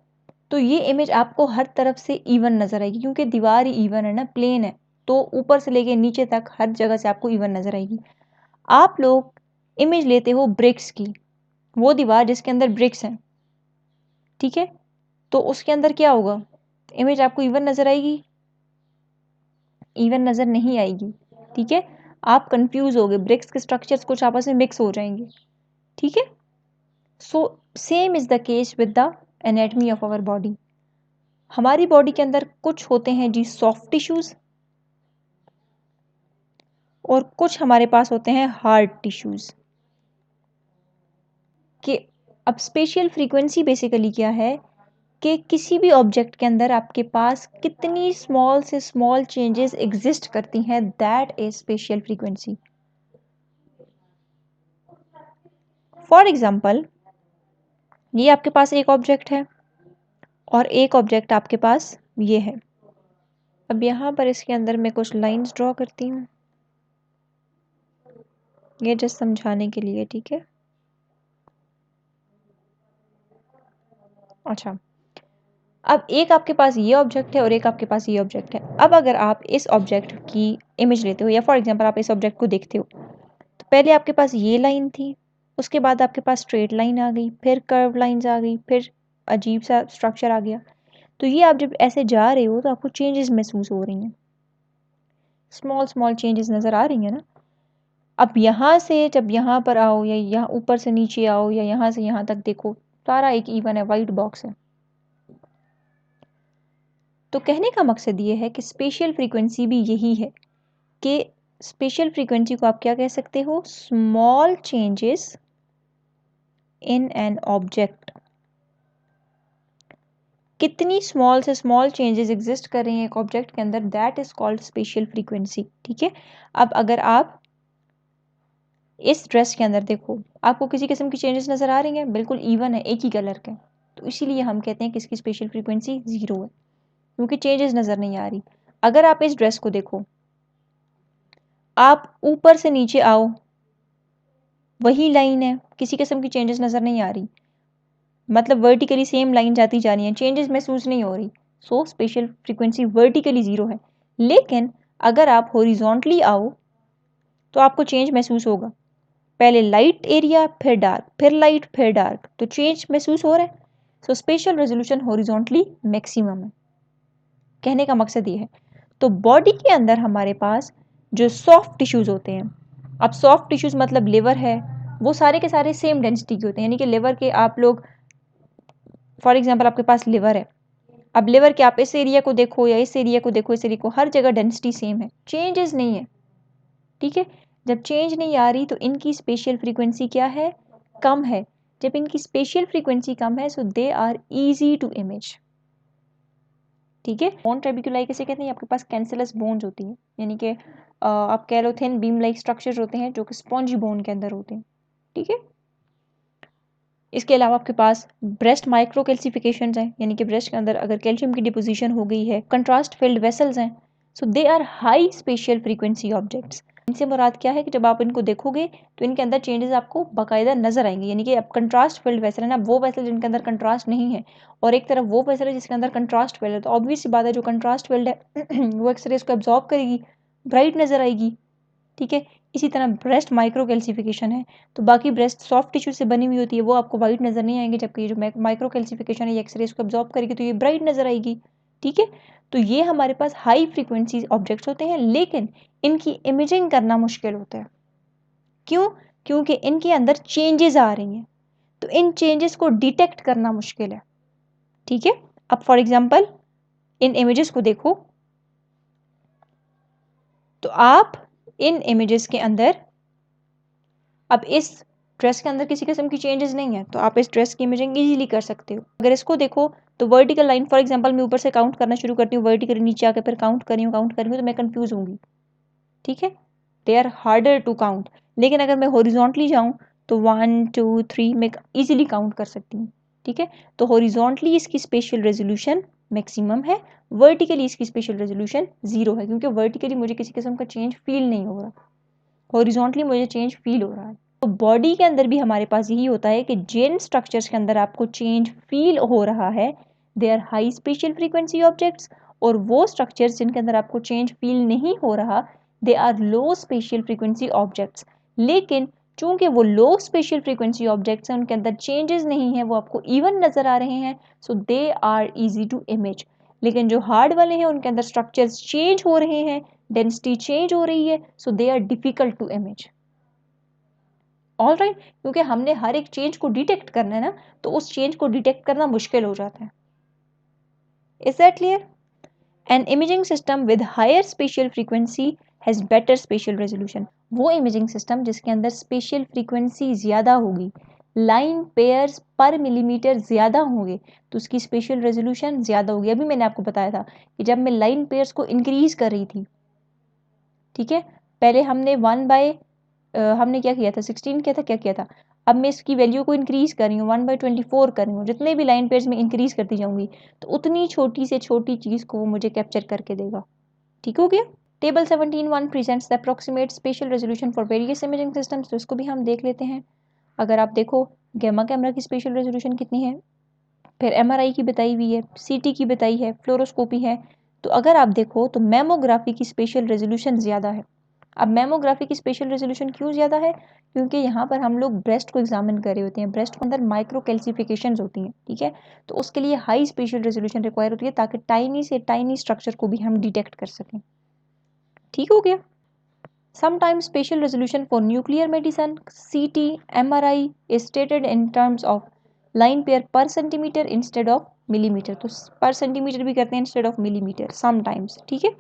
[SPEAKER 1] तो ये इमेज आपको हर तरफ से इवन नजर आएगी, क्योंकि दीवार ही इवन है ना, प्लेन है, तो ऊपर से लेके नीचे तक हर जगह से आपको इवन नजर आएगी। आप लोग इमेज लेते हो ब्रिक्स की, वो दीवार जिसके अंदर ब्रिक्स हैं, ठीक है, तो उसके अंदर क्या होगा, इमेज आपको इवन नजर आएगी? इवन नजर नहीं आएगी, ठीक है। आप कंफ्यूज हो गए, ब्रिक्स के स्ट्रक्चर्स कुछ आपस में मिक्स हो जाएंगे, ठीक है। So same is the case with the anatomy of our body. हमारी बॉडी के अंदर कुछ होते हैं जी सॉफ्ट टिश्यूज और कुछ हमारे पास होते हैं हार्ड टिश्यूज के। अब स्पेशल फ्रीक्वेंसी बेसिकली क्या है कि किसी भी ऑब्जेक्ट के अंदर आपके पास कितनी स्मॉल से स्मॉल चेंजेस एग्जिस्ट करती हैं, that is special frequency. For example ये आपके पास एक ऑब्जेक्ट है और एक ऑब्जेक्ट आपके पास ये है। अब यहाँ पर इसके अंदर मैं कुछ लाइंस ड्रॉ करती हूँ, ये जस्ट समझाने के लिए, ठीक है। अच्छा, अब एक आपके पास ये ऑब्जेक्ट है और एक आपके पास ये ऑब्जेक्ट है। अब अगर आप इस ऑब्जेक्ट की इमेज लेते हो या फॉर एग्जांपल आप इस ऑब्जेक्ट को देखते हो, तो पहले आपके पास ये लाइन थी, उसके बाद आपके पास स्ट्रेट लाइन आ गई, फिर कर्व लाइंस आ गई, फिर अजीब सा स्ट्रक्चर आ गया। तो ये आप जब ऐसे जा रहे हो तो आपको चेंजेस महसूस हो रही हैं, स्मॉल स्मॉल चेंजेस नज़र आ रही हैं ना। अब यहाँ से जब यहाँ पर आओ या यहाँ ऊपर से नीचे आओ या यहाँ से यहाँ तक देखो, सारा एक इवन है, वाइट बॉक्स है। तो कहने का मकसद ये है कि स्पेशियल फ्रीक्वेंसी भी यही है कि स्पेशियल फ्रीक्वेंसी को आप क्या कह सकते हो, small changes in an object. कितनी स्मॉल से स्मॉल चेंजेस एग्जिस्ट कर रही हैं एक ऑब्जेक्ट के अंदर, that is called spatial frequency. ठीक है, अब अगर आप इस ड्रेस के अंदर देखो, आपको किसी किस्म की चेंजेस नजर आ रही हैं? बिल्कुल इवन है, एक ही कलर के, तो इसीलिए हम कहते हैं कि इसकी स्पेशियल फ्रीक्वेंसी 0 है, क्योंकि चेंजेस नजर नहीं आ रही। अगर आप इस ड्रेस को देखो, आप ऊपर से नीचे आओ, वही लाइन है, किसी किस्म की चेंजेस नजर नहीं आ रही, मतलब वर्टिकली सेम लाइन जाती जा रही है, चेंजेस महसूस नहीं हो रही। सो स्पेशियल फ्रीक्वेंसी वर्टिकली 0 है। लेकिन अगर आप हॉरिजॉन्टली आओ तो आपको चेंज महसूस होगा, पहले लाइट एरिया फिर डार्क, फिर लाइट फिर डार्क, तो चेंज महसूस हो रहा है। सो स्पेशियल रेजोल्यूशन हॉरिजॉन्टली मैक्सिमम है, कहने का मकसद ये है। तो बॉडी के अंदर हमारे पास जो सॉफ्ट टिश्यूज होते हैं, अब सॉफ्ट टिश्यूज मतलब लिवर है, वो सारे के सारे सेम डेंसिटी के होते हैं, यानी कि लिवर के आप लोग फॉर एग्जाम्पल आपके पास लिवर है, अब लिवर के आप इस एरिया को देखो या इस एरिया को देखो, इस एरिया को, हर जगह डेंसिटी सेम है, चेंजेस नहीं है। ठीक है, जब चेंज नहीं आ रही तो इनकी स्पेशियल फ्रीक्वेंसी क्या है, कम है। जब इनकी स्पेशियल फ्रीक्वेंसी कम है so they are easy to image. ठीक है, बोन ट्रेबिकुलाई किसे कहते हैं? आपके पास कैंसलस बोन्स होती है, यानी कि आप कह लो थिन बीम लाइक स्ट्रक्चर्स होते हैं जो कि स्पॉन्जी बोन के अंदर होते हैं। ठीक है, इसके अलावा आपके पास ब्रेस्ट माइक्रो कैल्सिफिकेशंस हैं, यानी कि ब्रेस्ट के अंदर अगर कैल्शियम की डिपोजिशन हो गई है। कंट्रास्ट फिल्ड वेसल्स हैं, so they are high spatial frequency objects. इनसे मुराद क्या है कि जब आप इनको देखोगे तो इनके अंदर चेंजेस आपको बाकायदा नजर आएंगे, यानी कि अब कंट्रास्ट फिल्ड वेसल है ना, वो वेसल जिनके अंदर कंट्रास्ट नहीं है, और एक तरफ वो वेसल है जिसके अंदर कंट्रास्ट फिल्ड है, तो ऑब्वियस सी बात है जो कंट्रास्ट फिल्ड है वो एक्सरेज को एब्जॉर्ब करेगी, ब्राइट नजर आएगी। ठीक है, इसी तरह ब्रेस्ट माइक्रो कैल्सिफिकेशन है, तो बाकी ब्रेस्ट सॉफ्ट टिश्यू से बनी हुई होती है, वो आपको वाइट नजर नहीं आएंगे, जबकि जो माइक्रो कैल्सिफिकेशन है ये एक्सरेज को एब्जॉर्ब करेगी तो ये ब्राइट नजर आएगी। ठीक है, तो ये हमारे पास हाई फ्रीक्वेंसी ऑब्जेक्ट्स होते हैं, लेकिन इनकी इमेजिंग करना मुश्किल होता है। क्यों? क्योंकि इनके अंदर चेंजेस आ रही हैं, तो इन चेंजेस को डिटेक्ट करना मुश्किल है। ठीक है, अब फॉर एग्जाम्पल इन इमेजेस को देखो, तो आप इन इमेजेस के अंदर, अब इस ड्रेस के अंदर किसी किस्म की चेंजेस नहीं है, तो आप इस ड्रेस की इमेजिंग इजीली कर सकते हो। अगर इसको देखो तो वर्टिकल लाइन, फॉर एग्जांपल मैं ऊपर से काउंट करना शुरू करती हूँ, वर्टिकली नीचे आकर फिर काउंट कर रही हूँ तो मैं कंफ्यूज होंगी। ठीक है, they are harder to count. लेकिन अगर मैं हॉरिजॉन्टली जाऊँ तो 1 2 3 मैं इजीली काउंट कर सकती हूँ। ठीक है, तो हॉरिजॉन्टली इसकी स्पेशियल रेजोल्यूशन मैक्सिमम है, वर्टिकली इसकी स्पेशियल रेजोल्यूशन 0 है, क्योंकि वर्टिकली मुझे किसी किस्म का चेंज फील नहीं हो रहा, हॉरिजॉन्टली मुझे चेंज फील हो रहा है। तो बॉडी के अंदर भी हमारे पास यही होता है कि जिन स्ट्रक्चर्स के अंदर आपको चेंज फील हो रहा है they are high spatial frequency objects, और वो स्ट्रक्चर्स जिनके अंदर आपको चेंज फील नहीं हो रहा they are low spatial frequency objects. लेकिन चूंकि वो लो स्पेशियल फ्रीक्वेंसी ऑब्जेक्ट्स हैं, उनके अंदर चेंजेस नहीं है, वो आपको इवन नजर आ रहे हैं, so they are easy to image. लेकिन जो हार्ड वाले हैं उनके अंदर स्ट्रक्चर्स चेंज हो रहे हैं, डेंसिटी चेंज हो रही है, so they are difficult to image. All right, क्योंकि हमने हर एक चेंज को डिटेक्ट करना है ना, तो उस चेंज को डिटेक्ट करना मुश्किल हो जाता है। Is that clear? An imaging system with higher spatial frequency has better spatial resolution. वो इमेजिंग सिस्टम जिसके अंदर स्पेशियल फ्रीक्वेंसी ज्यादा होगी, लाइन पेयर्स पर मिलीमीटर ज्यादा होंगे, तो उसकी स्पेशियल रेजोल्यूशन ज्यादा होगी। अभी मैंने आपको बताया था कि जब मैं लाइन पेयर्स को इंक्रीज कर रही थी, ठीक है, पहले हमने 1 बाय हमने क्या किया था, 16 किया था, क्या किया था, अब मैं इसकी वैल्यू को इंक्रीज कर रही हूँ, 1/24 कर रही हूँ, जितने भी लाइन पेयर्स में इंक्रीज करती जाऊंगी तो उतनी छोटी से छोटी चीज को वो मुझे कैप्चर करके देगा। ठीक हो गया? Table 17(1) presents the approximate spatial resolution for various imaging systems, तो इसको भी हम देख लेते हैं। अगर आप देखो गैमा कैमरा की स्पेशियल रेजोल्यूशन कितनी है, फिर MRI की बताई हुई है, CT की बताई है, फ्लोरोस्कोपी है। तो अगर आप देखो तो मैमोग्राफी की स्पेशल रेजोल्यूशन ज़्यादा है। अब मैमोग्राफी की स्पेशल रेजोल्यूशन क्यों ज़्यादा है? क्योंकि यहाँ पर हम लोग ब्रेस्ट को एग्जामिन कर रहे होते हैं, ब्रेस्ट के अंदर माइक्रो कैल्सिफिकेशंस होती हैं, ठीक है। तो उसके लिए हाई स्पेशल रेजोल्यूशन रिक्वायर होती है ताकि टाइनी से टाइनी स्ट्रक्चर को भी हम डिटेक्ट कर सकें। ठीक हो गया। Sometimes spatial resolution for nuclear medicine, CT, MRI is stated in terms of line pair per centimeter instead of millimeter. तो per centimeter भी करते हैं instead of millimeter sometimes, ठीक है।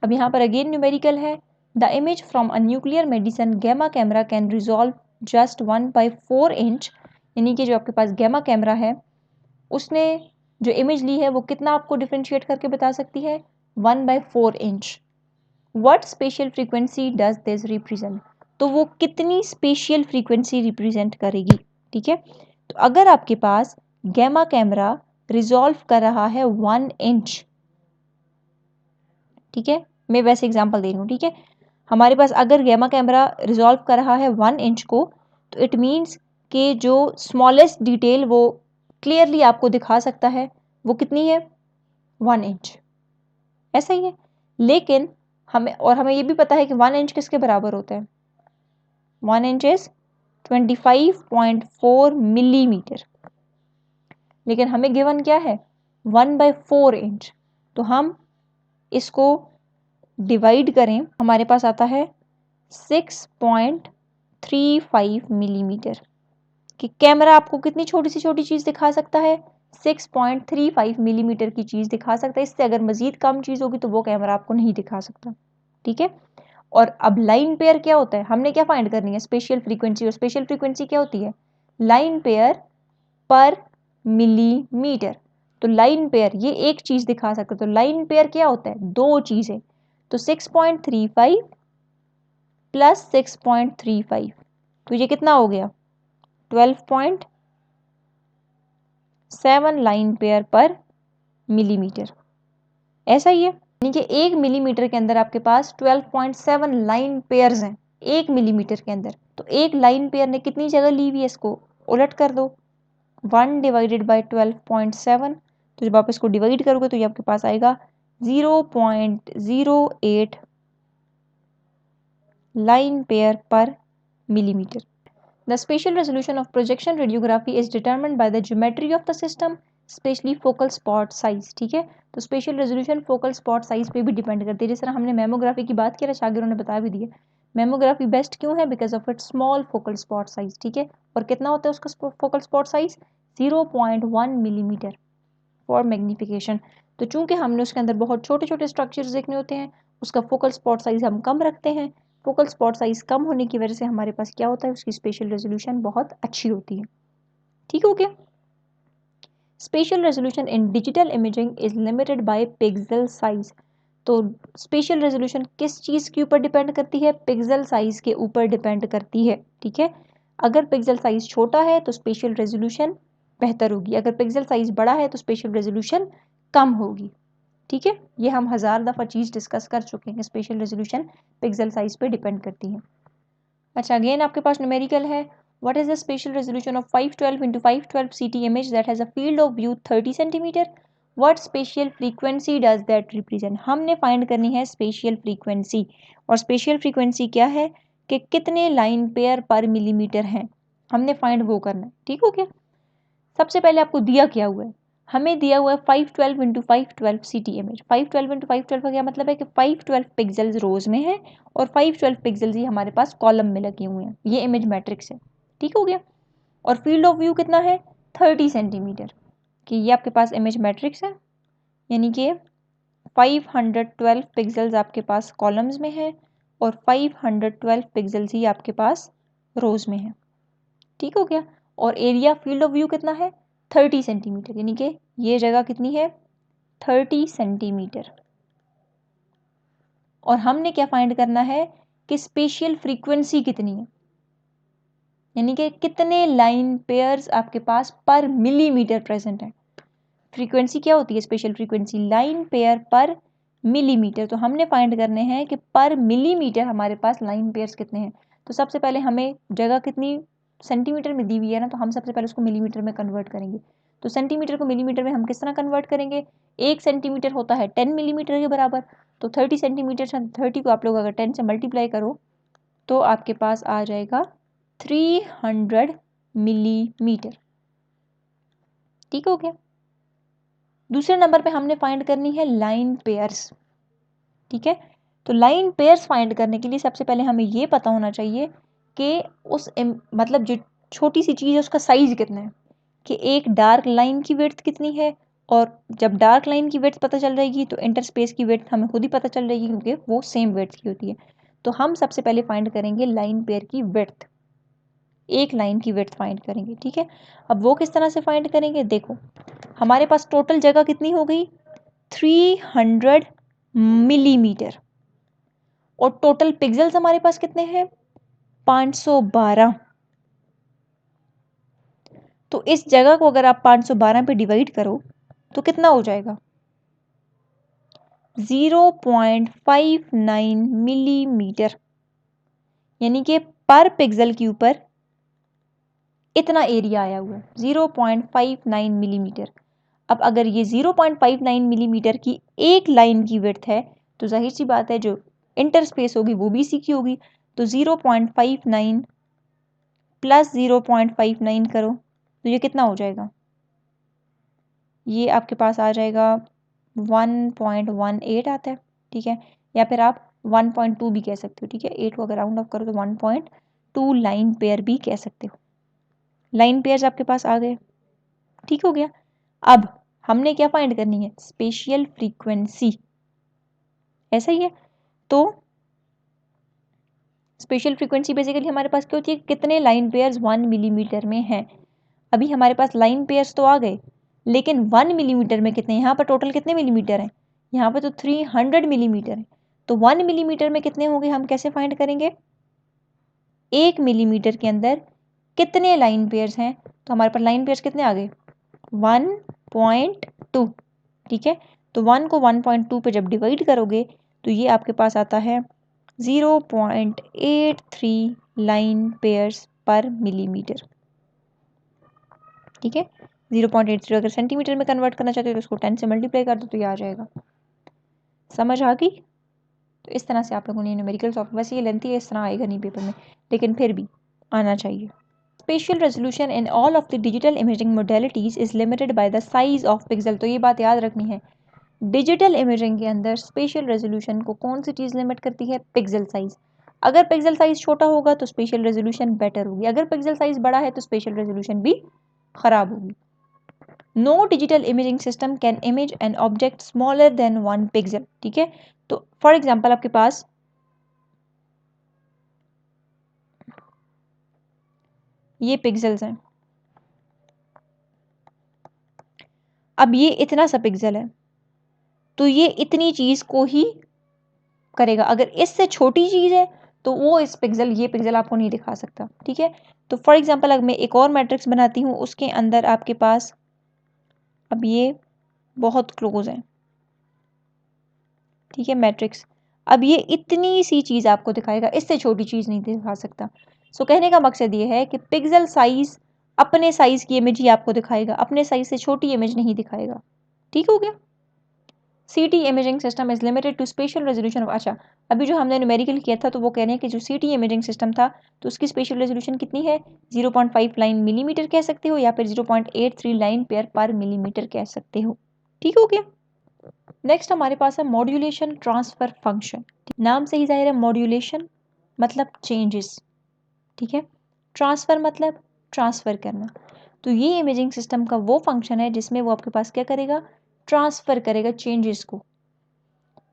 [SPEAKER 1] अब यहाँ पर अगेन न्यूमेरिकल है। The image from a nuclear medicine gamma camera can resolve just 1/4 inch, यानी कि जो आपके पास gamma कैमरा है उसने जो इमेज ली है वो कितना आपको डिफ्रेंशिएट करके बता सकती है? 1/4 inch. What spatial frequency does this represent? तो वो कितनी स्पेशियल फ्रीक्वेंसी रिप्रेजेंट करेगी, ठीक है। तो अगर आपके पास गैमा कैमरा रिजॉल्व कर रहा है 1 इंच, ठीक है, मैं वैसे एग्जांपल दे रही हूँ, ठीक है। हमारे पास अगर गैमा कैमरा रिजॉल्व कर रहा है 1 इंच को, तो इट मीन्स कि जो स्मॉलेस्ट डिटेल वो क्लियरली आपको दिखा सकता है वो कितनी है? 1 इंच। ऐसा ही है। लेकिन हमें ये भी पता है कि 1 इंच किसके बराबर होता है? 1 इंच इज 25.4 मिलीमीटर। लेकिन हमें गिवन क्या है? 1/4 इंच। तो हम इसको डिवाइड करें, हमारे पास आता है 6.35 मिलीमीटर। कि कैमरा आपको कितनी छोटी सी छोटी चीज़ दिखा सकता है? 6.35 मिलीमीटर की चीज़ दिखा सकता है। इससे अगर मज़ीद कम चीज़ होगी तो वो कैमरा आपको नहीं दिखा सकता, ठीक है। और अब लाइन पेयर क्या होता है? हमने क्या फाइंड करनी है? Spatial frequency. और स्पेशियल फ्रीक्वेंसी क्या होती है? Line pair per millimeter. तो लाइन पेयर ये एक चीज़ दिखा सकता है। तो लाइन पेयर क्या होता है? दो चीज़ें। तो 6.35 प्लस 6.35, तो ये कितना हो गया? 12.7 लाइन पेयर पर मिलीमीटर। ऐसा ही है, यानी कि 1 मिलीमीटर के अंदर आपके पास 12.7 लाइन पेयर्स हैं, 1 मिलीमीटर के अंदर। तो एक लाइन पेयर ने कितनी जगह ली हुई है? इसको उलट कर दो, 1 डिवाइडेड बाई 12.7। तो जब आप इसको डिवाइड करोगे तो ये आपके पास आएगा 0.08 line pair per millimetre. The spatial resolution of projection radiography is determined by the geometry of the system, specially focal spot size, ठीक है। तो special resolution focal spot size पे भी डिपेंड करती है। जिस तरह हमने मेमोग्राफी की बात की, शागिरों ने बता भी दिया मेमोग्राफी बेस्ट क्यों है? Because of it small focal spot size, ठीक है। और कितना होता है उसका focal spot size? 0.1 millimetre for magnification. तो चूंकि हमने उसके अंदर बहुत छोटे छोटे स्ट्रक्चर्स देखने होते हैं, उसका फोकल स्पॉट साइज हम कम रखते हैं। फोकल स्पॉट साइज कम होने की वजह से हमारे पास क्या होता है? उसकी स्पेशल रेजोल्यूशन बहुत अच्छी होती है, ठीक हो गया। Special resolution in digital imaging is limited by pixel size. तो स्पेशल रेजोल्यूशन किस चीज़ के ऊपर डिपेंड करती है? पिक्सल साइज के ऊपर डिपेंड करती है, ठीक है। अगर पिक्सल साइज छोटा है तो स्पेशल रेजोल्यूशन बेहतर होगी, अगर पिक्सल साइज बड़ा है तो स्पेशल रेजोल्यूशन कम होगी, ठीक है। ये हम 1000 दफ़ा चीज़ डिस्कस कर चुके हैं। स्पेशल रेजोल्यूशन पिक्सल साइज पे डिपेंड करती है। अच्छा, अगेन आपके पास न्यूमेरिकल है। What is the special resolution of 512 into 512 CT image that has a field of view 30 centimeter? What spatial frequency does that represent? हमने फाइंड करनी है स्पेशियल फ्रीक्वेंसी। और स्पेशियल फ्रीक्वेंसी क्या है? कि कितने लाइन पेयर पर मिलीमीटर हैं, हमने फाइंड वो करना है, ठीक हो गया। सबसे पहले आपको दिया क्या हुआ है? हमें दिया हुआ है 512 into 512 CT इमेज। 512 into 512 का क्या मतलब है? कि 512 पिक्सल्स रोज में है और 512 पिक्सल्स ही हमारे पास कॉलम में लगे हुए हैं। ये इमेज मैट्रिक्स है, ठीक हो गया। और फील्ड ऑफ व्यू कितना है? 30 सेंटीमीटर। कि ये आपके पास इमेज मैट्रिक्स है, यानी कि 512 पिक्सल्स आपके पास कॉलम्स में है और 512 पिक्सल्स ही आपके पास रोज में है, ठीक हो गया। और एरिया फील्ड ऑफ व्यू कितना है? 30 सेंटीमीटर, यानी कि ये जगह कितनी है? 30 सेंटीमीटर। और हमने क्या फाइंड करना है? कि स्पेशियल फ्रीक्वेंसी कितनी है, यानी कि कितने लाइन पेयर्स आपके पास पर मिलीमीटर प्रेजेंट है। फ्रीक्वेंसी क्या होती है? Special frequency line pair per millimeter. तो हमने फाइंड करने हैं कि पर मिलीमीटर हमारे पास लाइन पेयर्स कितने हैं। तो सबसे पहले हमें जगह कितनी सेंटीमीटर में दी हुई है ना, तो हम सबसे पहले उसको मिलीमीटर में कन्वर्ट करेंगे। तो सेंटीमीटर को मिलीमीटर में हम किस तरह कन्वर्ट करेंगे, 1 सेंटीमीटर होता है 10 मिलीमीटर के बराबर, तो 30 सेंटीमीटर से 30 को आप लोग अगर 10 से मल्टीप्लाई करो तो आपके पास आ जाएगा 300 मिलीमीटर। ठीक हो गया। दूसरे नंबर पे हमने फाइंड करनी है लाइन पेयर्स। ठीक है, तो लाइन पेयर्स फाइंड करने के लिए सबसे पहले हमें ये पता होना चाहिए कि उस मतलब जो छोटी सी चीज़ है उसका साइज कितना है, कि एक डार्क लाइन की विड्थ कितनी है, और जब डार्क लाइन की विड्थ पता चल जाएगी तो इंटरस्पेस की विड्थ हमें खुद ही पता चल जाएगी, क्योंकि वो सेम विड्थ की होती है। तो हम सबसे पहले फाइंड करेंगे लाइन पेयर की विड्थ, एक लाइन की विड्थ फाइंड करेंगे। ठीक है, अब वो किस तरह से फाइंड करेंगे, देखो हमारे पास टोटल जगह कितनी हो गई, 300 मिलीमीटर, और टोटल पिक्सेल्स हमारे पास कितने हैं, 512। तो इस जगह को अगर आप 512 पे डिवाइड करो तो कितना हो जाएगा, 0.59 मिलीमीटर, यानी कि पर पिक्सल के ऊपर इतना एरिया आया हुआ है, 0.59 मिलीमीटर। अब अगर ये 0.59 मिलीमीटर की एक लाइन की विड्थ है तो जाहिर सी बात है जो इंटरस्पेस होगी वो भी इसी की होगी, तो 0.59 प्लस 0.59 करो तो ये कितना हो जाएगा, ये आपके पास आ जाएगा 1.18 आता है। ठीक है, या फिर आप 1.2 भी कह सकते हो। ठीक है, 8 को अगर राउंड ऑफ करो तो 1.2 लाइन पेयर भी कह सकते हो। लाइन पेयर्स आपके पास आ गए। ठीक हो गया। अब हमने क्या फाइंड करनी है, स्पेशियल फ्रीक्वेंसी, ऐसा ही है। तो स्पेशल फ्रीक्वेंसी बेसिकली हमारे पास क्या होती है, कितने लाइन पेयर्स 1 मिलीमीटर में हैं। अभी हमारे पास लाइन पेयर्स तो आ गए, लेकिन 1 मिलीमीटर में कितने, यहाँ पर टोटल कितने मिलीमीटर हैं, यहाँ पर तो 300 मिलीमीटर है। तो 1 मिलीमीटर में कितने होंगे, हम कैसे फाइंड करेंगे, 1 मिलीमीटर के अंदर कितने लाइन पेयर्स हैं। तो हमारे पास लाइन पेयर्स कितने आ गए, 1.2। ठीक है, तो 1 को 1.2 पे जब डिवाइड करोगे तो ये आपके पास आता है 0.83 लाइन पेयर्स पर मिलीमीटर। ठीक है, 0.83 अगर सेंटीमीटर में कन्वर्ट करना चाहते हो तो उसको 10 से मल्टीप्लाई कर दो तो ये आ जाएगा। समझ आ गई। तो इस तरह से आप लोगों ने न्यूमेरिकल सॉल्व, वैसे ये लेंथी है, इस तरह आएगा नहीं पेपर में, लेकिन फिर भी आना चाहिए। Spatial resolution in all of the digital imaging modalities is limited by the size of pixel। तो ये बात याद रखनी है, डिजिटल इमेजिंग के अंदर स्पेशियल रेजोल्यूशन को कौन सी चीज़ लिमिट करती है, पिक्सल साइज। अगर पिक्सल साइज छोटा होगा तो स्पेशियल रेजोल्यूशन बेटर होगी, अगर पिक्सल साइज बड़ा है तो स्पेशियल रेजोल्यूशन भी खराब होगी। No digital imaging system can image an object smaller than 1 pixel. ठीक है, तो फॉर एग्जाम्पल आपके पास ये पिक्सल्स हैं, अब ये इतना सा पिक्सल है तो ये इतनी चीज को ही करेगा, अगर इससे छोटी चीज है तो वो इस पिक्सल, ये पिक्सल आपको नहीं दिखा सकता। ठीक है, तो फॉर एग्जांपल अगर मैं एक और मैट्रिक्स बनाती हूँ, उसके अंदर आपके पास अब ये बहुत क्लोज है। ठीक है, मैट्रिक्स, अब ये इतनी सी चीज आपको दिखाएगा, इससे छोटी चीज नहीं दिखा सकता। सो कहने का मकसद ये है कि पिक्सल साइज अपने साइज की इमेज ही आपको दिखाएगा, अपने साइज से छोटी इमेज नहीं दिखाएगा। ठीक हो गया। CT imaging system is limited to special resolution of, अच्छा अभी जो हमने न्यूमेरिकल किया था तो वो कह रहे हैं कि जो सीटी इमेजिंग सिस्टम था तो उसकी स्पेशल रेजोल्यूशन कितनी है, 0.5 लाइन मिलीमीटर कह सकते हो या फिर 0.83 लाइन पेयर पर मिलीमीटर कह सकते हो। ठीक हो गया। नेक्स्ट हमारे पास है मॉड्यूलेशन ट्रांसफर फंक्शन। नाम से ही जाहिर है, मॉड्यूलेशन मतलब चेंजेस, ठीक है, ट्रांसफर मतलब ट्रांसफर करना। तो ये इमेजिंग सिस्टम का वो फंक्शन है जिसमें वो आपके पास क्या करेगा, ट्रांसफर करेगा चेंजेस को।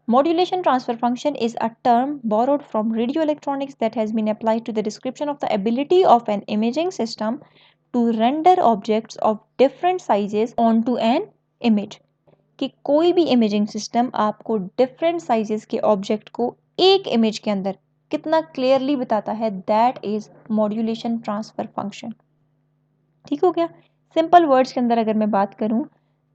[SPEAKER 1] Modulation transfer function is a term borrowed from radio electronics that has been applied to the description of the ability of an imaging system to render objects of different sizes onto an image। कि कोई भी imaging system आपको different sizes के object को एक image के अंदर कितना क्लियरली बताता है, that is modulation transfer function. ठीक हो गया। सिंपल वर्ड्स के अंदर अगर मैं बात करूं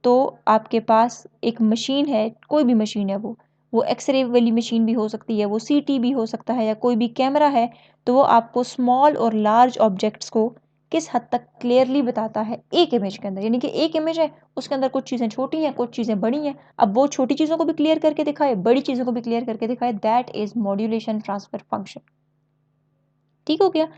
[SPEAKER 1] तो आपके पास एक मशीन है, कोई भी मशीन है, वो वो एक्सरे वाली मशीन भी हो सकती है, वो सीटी भी हो सकता है, या कोई भी कैमरा है, तो वो आपको स्मॉल और लार्ज ऑब्जेक्ट्स को किस हद तक क्लियरली बताता है एक इमेज के अंदर। यानी कि एक इमेज है, उसके अंदर कुछ चीज़ें छोटी हैं, कुछ चीज़ें बड़ी हैं, अब वो छोटी चीज़ों को भी क्लियर करके दिखाए, बड़ी चीज़ों को भी क्लियर करके दिखाए, that is modulation transfer function. ठीक हो गया।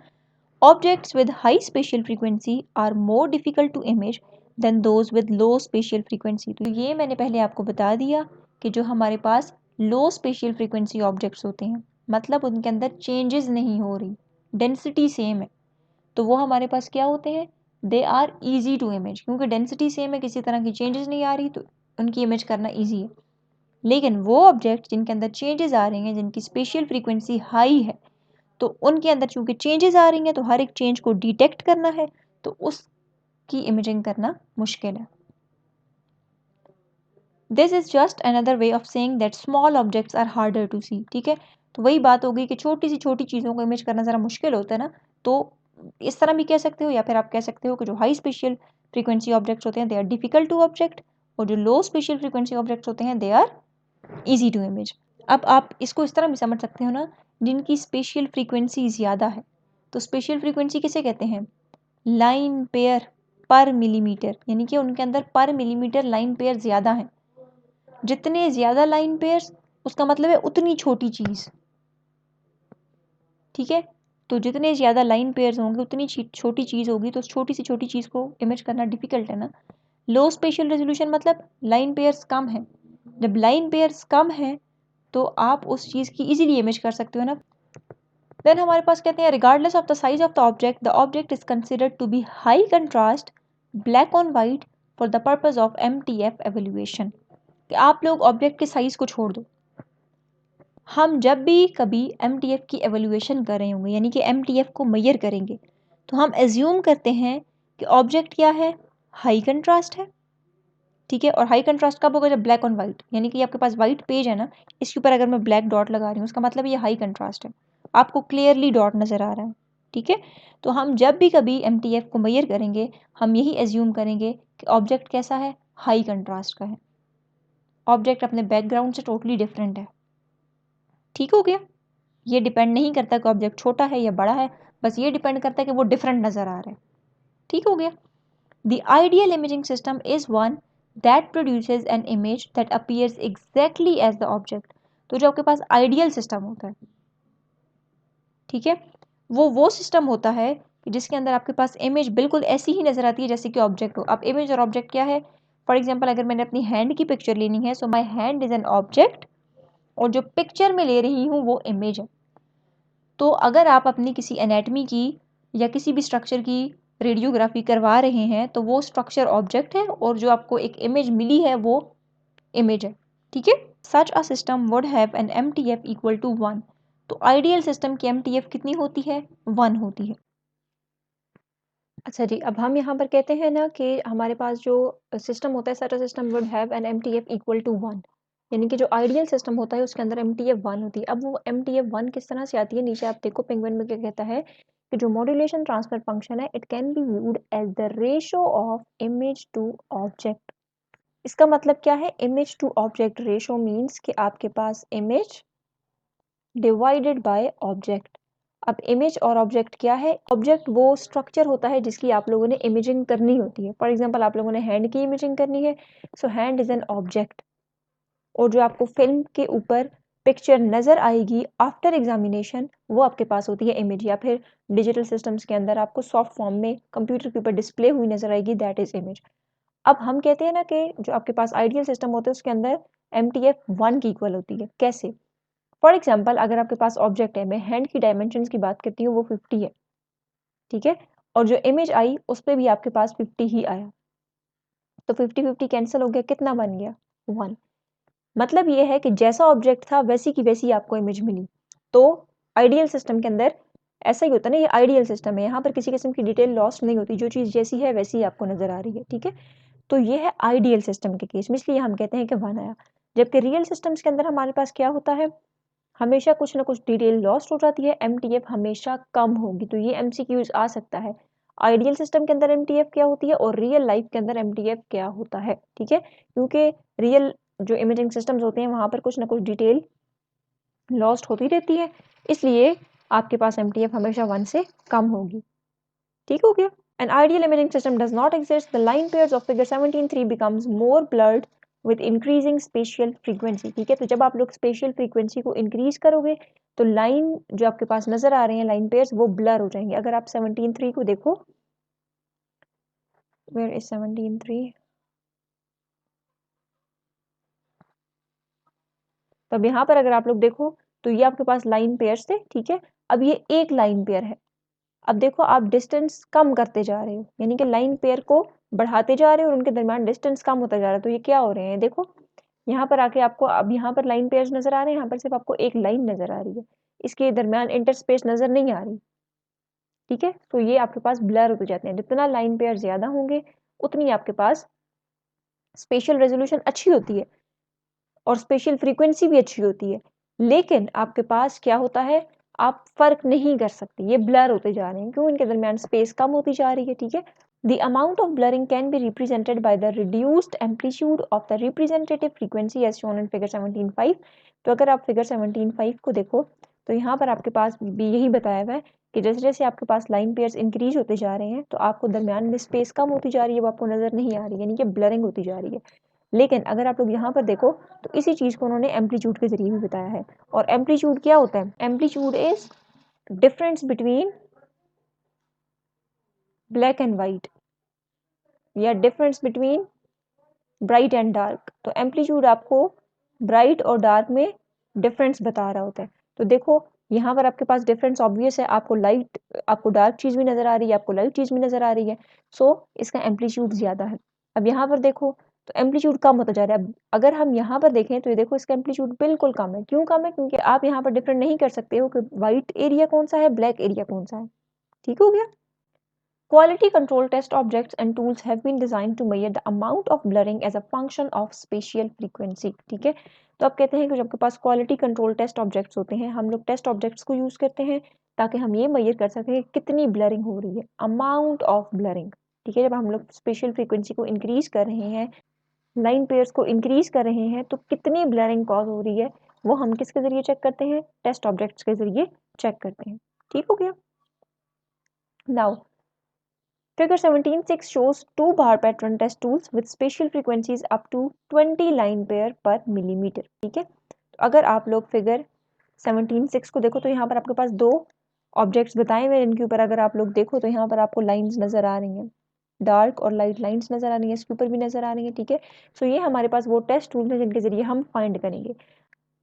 [SPEAKER 1] Objects with high spatial frequency are more difficult to image than those with low spatial frequency. तो ये मैंने पहले आपको बता दिया कि जो हमारे पास लो स्पेशियल फ्रीक्वेंसी ऑब्जेक्ट्स होते हैं, मतलब उनके अंदर चेंजेस नहीं हो रही, डेंसिटी सेम है, तो वो हमारे पास क्या होते हैं, they are easy to image, क्योंकि डेंसिटी सेम है, किसी तरह की चेंजेस नहीं आ रही, तो उनकी इमेज करना ईजी है। लेकिन वो ऑब्जेक्ट जिनके अंदर चेंजेस आ रही हैं, जिनकी स्पेशियल फ्रीक्वेंसी हाई है, तो उनके अंदर चूंकि चेंजेस आ रही हैं, तो हर एक चेंज को डिटेक्ट करना है, तो उसकी इमेजिंग करना मुश्किल है। This is just another way of saying that small objects are harder to see. ठीक है, तो वही बात होगी कि छोटी सी छोटी चीज़ों को इमेज करना ज़रा मुश्किल होता है ना, तो इस तरह भी कह सकते हो, या फिर आप कह सकते हो कि जो हाई स्पेशियल फ्रीक्वेंसी ऑब्जेक्ट्स होते हैं they are difficult to object, और जो लो स्पेशियल फ्रीक्वेंसी ऑब्जेक्ट्स होते हैं they are easy to image. अब आप इसको इस तरह भी समझ सकते हो ना, जिनकी स्पेशियल फ्रीक्वेंसी ज़्यादा है, तो स्पेशियल फ्रीक्वेंसी किसे कहते हैं, लाइन पेयर पर मिलीमीटर, यानी कि उनके अंदर पर मिलीमीटर लाइन पेयर ज़्यादा है। जितने ज़्यादा लाइन पेयर्स, उसका मतलब है उतनी छोटी चीज़। ठीक है, तो जितने ज़्यादा लाइन पेयर्स होंगे उतनी छोटी चीज़ होगी, तो छोटी सी छोटी चीज़ को इमेज करना डिफिकल्ट है ना। लो स्पेशल रेजोल्यूशन मतलब लाइन पेयर्स कम है, जब लाइन पेयर्स कम है तो आप उस चीज़ की इजीली इमेज कर सकते हो ना। देन हमारे पास कहते हैं regardless of the size of the object is considered to be high contrast black on white for the purpose of MTF evaluation. कि आप लोग ऑब्जेक्ट के साइज को छोड़ दो, हम जब भी कभी MTF की एवेल्युएशन कर रहे होंगे, यानी कि MTF को मेजर करेंगे, तो हम एज्यूम करते हैं कि ऑब्जेक्ट क्या है, हाई कंट्रास्ट है। ठीक है, और हाई कंट्रास्ट कब होगा, जब ब्लैक ऑन वाइट, यानी कि आपके पास वाइट पेज है ना, इसके ऊपर अगर मैं ब्लैक डॉट लगा रही हूँ, उसका मतलब ये हाई कंट्रास्ट है, आपको क्लियरली डॉट नज़र आ रहा है। ठीक है, तो हम जब भी कभी MTF को मेजर करेंगे, हम यही एज्यूम करेंगे कि ऑब्जेक्ट कैसा है, हाई कंट्रास्ट का है, ऑब्जेक्ट अपने बैकग्राउंड से टोटली डिफरेंट है। ठीक हो गया, ये डिपेंड नहीं करता कि ऑब्जेक्ट छोटा है या बड़ा है, बस ये डिपेंड करता है कि वो डिफरेंट नज़र आ रहा है। ठीक हो गया। The ideal imaging system is one that produces an image that appears exactly as the object. तो जो आपके पास आइडियल सिस्टम होता है, ठीक है, वो सिस्टम होता है कि जिसके अंदर आपके पास इमेज बिल्कुल ऐसी ही नज़र आती है जैसे कि ऑब्जेक्ट हो। अब इमेज और ऑब्जेक्ट क्या है, फॉर एग्जाम्पल अगर मैंने अपनी हैंड की पिक्चर लेनी है, so my hand is an object, और जो पिक्चर में ले रही हूँ वो इमेज है। तो अगर आप अपनी किसी एनाटमी की या किसी भी स्ट्रक्चर की रेडियोग्राफी करवा रहे हैं, तो वो स्ट्रक्चर ऑब्जेक्ट है, और जो आपको एक इमेज मिली है वो इमेज है। ठीक है, such a system would have an MTF equal to 1। तो आइडियल सिस्टम की MTF कितनी होती है, 1 होती है। अच्छा जी, अब हम यहाँ पर कहते हैं ना कि हमारे पास जो सिस्टम होता है, such a system would have an MTF equal to 1, यानी कि जो आइडियल सिस्टम होता है उसके अंदर MTF 1 होती है। अब वो MTF 1 किस तरह से आती है, नीचे आप देखो पेंगुइन में क्या कहता है कि जो मॉड्यूलेशन ट्रांसफर फंक्शन है, it can be viewed as the ratio of image to object. इसका मतलब क्या है, image to object ratio means कि आपके पास इमेज डिवाइडेड बाय ऑब्जेक्ट। अब इमेज और ऑब्जेक्ट क्या है, ऑब्जेक्ट वो स्ट्रक्चर होता है जिसकी आप लोगों ने इमेजिंग करनी होती है। फॉर एग्जांपल आप लोगों ने हैंड की इमेजिंग करनी है, सो हैंड इज एन ऑब्जेक्ट, और जो आपको फिल्म के ऊपर पिक्चर नज़र आएगी आफ्टर एग्जामिनेशन, वो आपके पास होती है इमेज, या फिर डिजिटल सिस्टम्स के अंदर आपको सॉफ्ट फॉर्म में कंप्यूटर के ऊपर डिस्प्ले हुई नज़र आएगी, दैट इज इमेज। अब हम कहते हैं ना कि जो आपके पास आइडियल सिस्टम होता है उसके अंदर MTF 1 की इक्वल होती है। कैसे, फॉर एग्जाम्पल अगर आपके पास ऑब्जेक्ट है, मैं हैंड की डायमेंशन की बात करती हूँ, वो 50 है। ठीक है, और जो इमेज आई उस पर भी आपके पास 50 ही आया, तो 50-50 कैंसिल हो गया, कितना बन गया, 1। मतलब ये है कि जैसा ऑब्जेक्ट था वैसी की वैसी आपको इमेज मिली। तो आइडियल सिस्टम के अंदर ऐसा ही होता है ना, ये आइडियल सिस्टम है, यहाँ पर किसी किस्म की डिटेल लॉस्ट नहीं होती, जो चीज़ जैसी है वैसी ही आपको नजर आ रही है। ठीक है, तो ये है आइडियल सिस्टम के केस में, इसलिए हम कहते हैं कि 1 आया। जबकि रियल सिस्टम्स के अंदर हमारे पास क्या होता है, हमेशा कुछ ना कुछ डिटेल लॉस्ट हो जाती है, MTF हमेशा कम होगी। तो ये MCQs आ सकता है, आइडियल सिस्टम के अंदर MTF क्या होती है और रियल लाइफ के अंदर MTF क्या होता है। ठीक है, क्योंकि रियल जो इमेजिंग सिस्टम्स होते हैं वहाँ पर कुछ ना कुछ डिटेल लॉस्ट होती रहती है, इसलिए आपके पास MTF हमेशा 1 से कम होगी। ठीक हो गया? An ideal imaging system does not exist. The line pairs of figure 17.3 becomes more blurred with increasing spatial frequency. ठीक है, तो जब आप लोग स्पेशियल फ्रीक्वेंसी को इंक्रीज करोगे तो लाइन जो आपके पास नजर आ रहे हैं लाइन पेयर्स वो ब्लर हो जाएंगे। अगर आप 17.3 को देखो, where is 17.3? तो अब यहाँ पर अगर आप लोग देखो तो ये आपके पास लाइन पेयर्स थे, ठीक है। अब ये एक लाइन पेयर है। अब देखो आप डिस्टेंस कम करते जा रहे हो, यानी कि लाइन पेयर को बढ़ाते जा रहे हो और उनके दरमियान डिस्टेंस कम होता जा रहा है। तो ये क्या हो रहे हैं, देखो यहाँ पर आके आपको अब यहाँ पर लाइन पेयर्स नजर आ रहे हैं, यहाँ पर सिर्फ आपको एक लाइन नजर आ रही है, इसके दरमियान इंटरस्पेस नजर नहीं आ रही। ठीक है, तो ये आपके पास ब्लर होते जाते हैं। जितना लाइन पेयर ज्यादा होंगे उतनी आपके पास स्पेशल रेजोल्यूशन अच्छी होती है और स्पेशल फ्रीक्वेंसी भी अच्छी होती है, लेकिन आपके पास क्या होता है, आप फर्क नहीं कर सकते, ये ब्लर होते जा रहे हैं। क्यों? इनके दरमियान स्पेस कम होती जा रही है। ठीक है, the amount of blurring can be represented by the reduced amplitude of the representative frequency as shown in figure 17.5। तो अगर आप फिगर 17.5 को देखो तो यहाँ पर आपके पास भी यही बताया हुआ है कि जैसे जैसे आपके पास लाइन पेयर्स इंक्रीज होते जा रहे हैं तो आपको दरमियान में स्पेस कम होती जा रही है, वो आपको नजर नहीं आ रही है, यानी कि ब्लरिंग होती जा रही है। लेकिन अगर आप लोग यहाँ पर देखो तो इसी चीज को उन्होंने एम्पलीट्यूड के जरिए भी बताया है। और एम्पलीट्यूड क्या होता है? Amplitude is difference between black and white या difference between bright and dark. तो एम्पलीट्यूड आपको ब्राइट और डार्क में डिफरेंस बता रहा होता है। तो देखो यहाँ पर आपके पास डिफरेंस ऑब्वियस है, आपको डार्क चीज भी नजर आ रही है, आपको लाइट चीज भी नजर आ रही है, सो इसका एम्पलीट्यूड ज्यादा है। अब यहाँ पर देखो तो एम्पलीट्यूड कम होता जा रहा है। अब अगर हम यहाँ पर देखें तो ये देखो इसका एम्पलीट्यूड बिल्कुल कम है। क्यों कम है? क्योंकि आप यहाँ पर डिफरेंट नहीं कर सकते हो कि व्हाइट एरिया कौन सा है, ब्लैक एरिया कौन सा है। ठीक हो गया? Quality control test objects and tools have been designed to measure the amount of blurring as a function of spatial frequency। ठीक है, तो अब कहते हैं कि जब आपके पास क्वालिटी कंट्रोल टेस्ट ऑब्जेक्ट्स होते हैं, हम लोग टेस्ट ऑब्जेक्ट्स को यूज करते हैं ताकि हम ये मेजर कर सकें कि कितनी ब्लरिंग हो रही है, अमाउंट ऑफ ब्लरिंग। ठीक है, जब हम लोग स्पेशल फ्रीक्वेंसी को इंक्रीज कर रहे हैं, लाइन पेयर्स को इंक्रीज कर रहे हैं, तो कितनी ब्लरिंग कॉज हो रही है वो हम किसके जरिए चेक करते हैं? टेस्ट ऑब्जेक्ट्स के जरिए चेक करते हैं। ठीक हो गया? Now Figure 17.6 shows two bar pattern test tools with spatial frequencies up to 20 line pair per millimeter। ठीक है, तो अगर आप लोग फिगर 17.6 को देखो तो यहाँ पर आपके पास दो ऑब्जेक्ट्स बताए हुए हैं, इनके ऊपर अगर आप लोग देखो तो यहाँ पर आपको लाइंस नजर आ रही हैं, डार्क और लाइट लाइंस नजर आ रही हैं, इसके ऊपर भी नजर आ रही हैं। ठीक है, सो ये हमारे पास वो टेस्ट टूल है जिनके जरिए हम फाइंड करेंगे।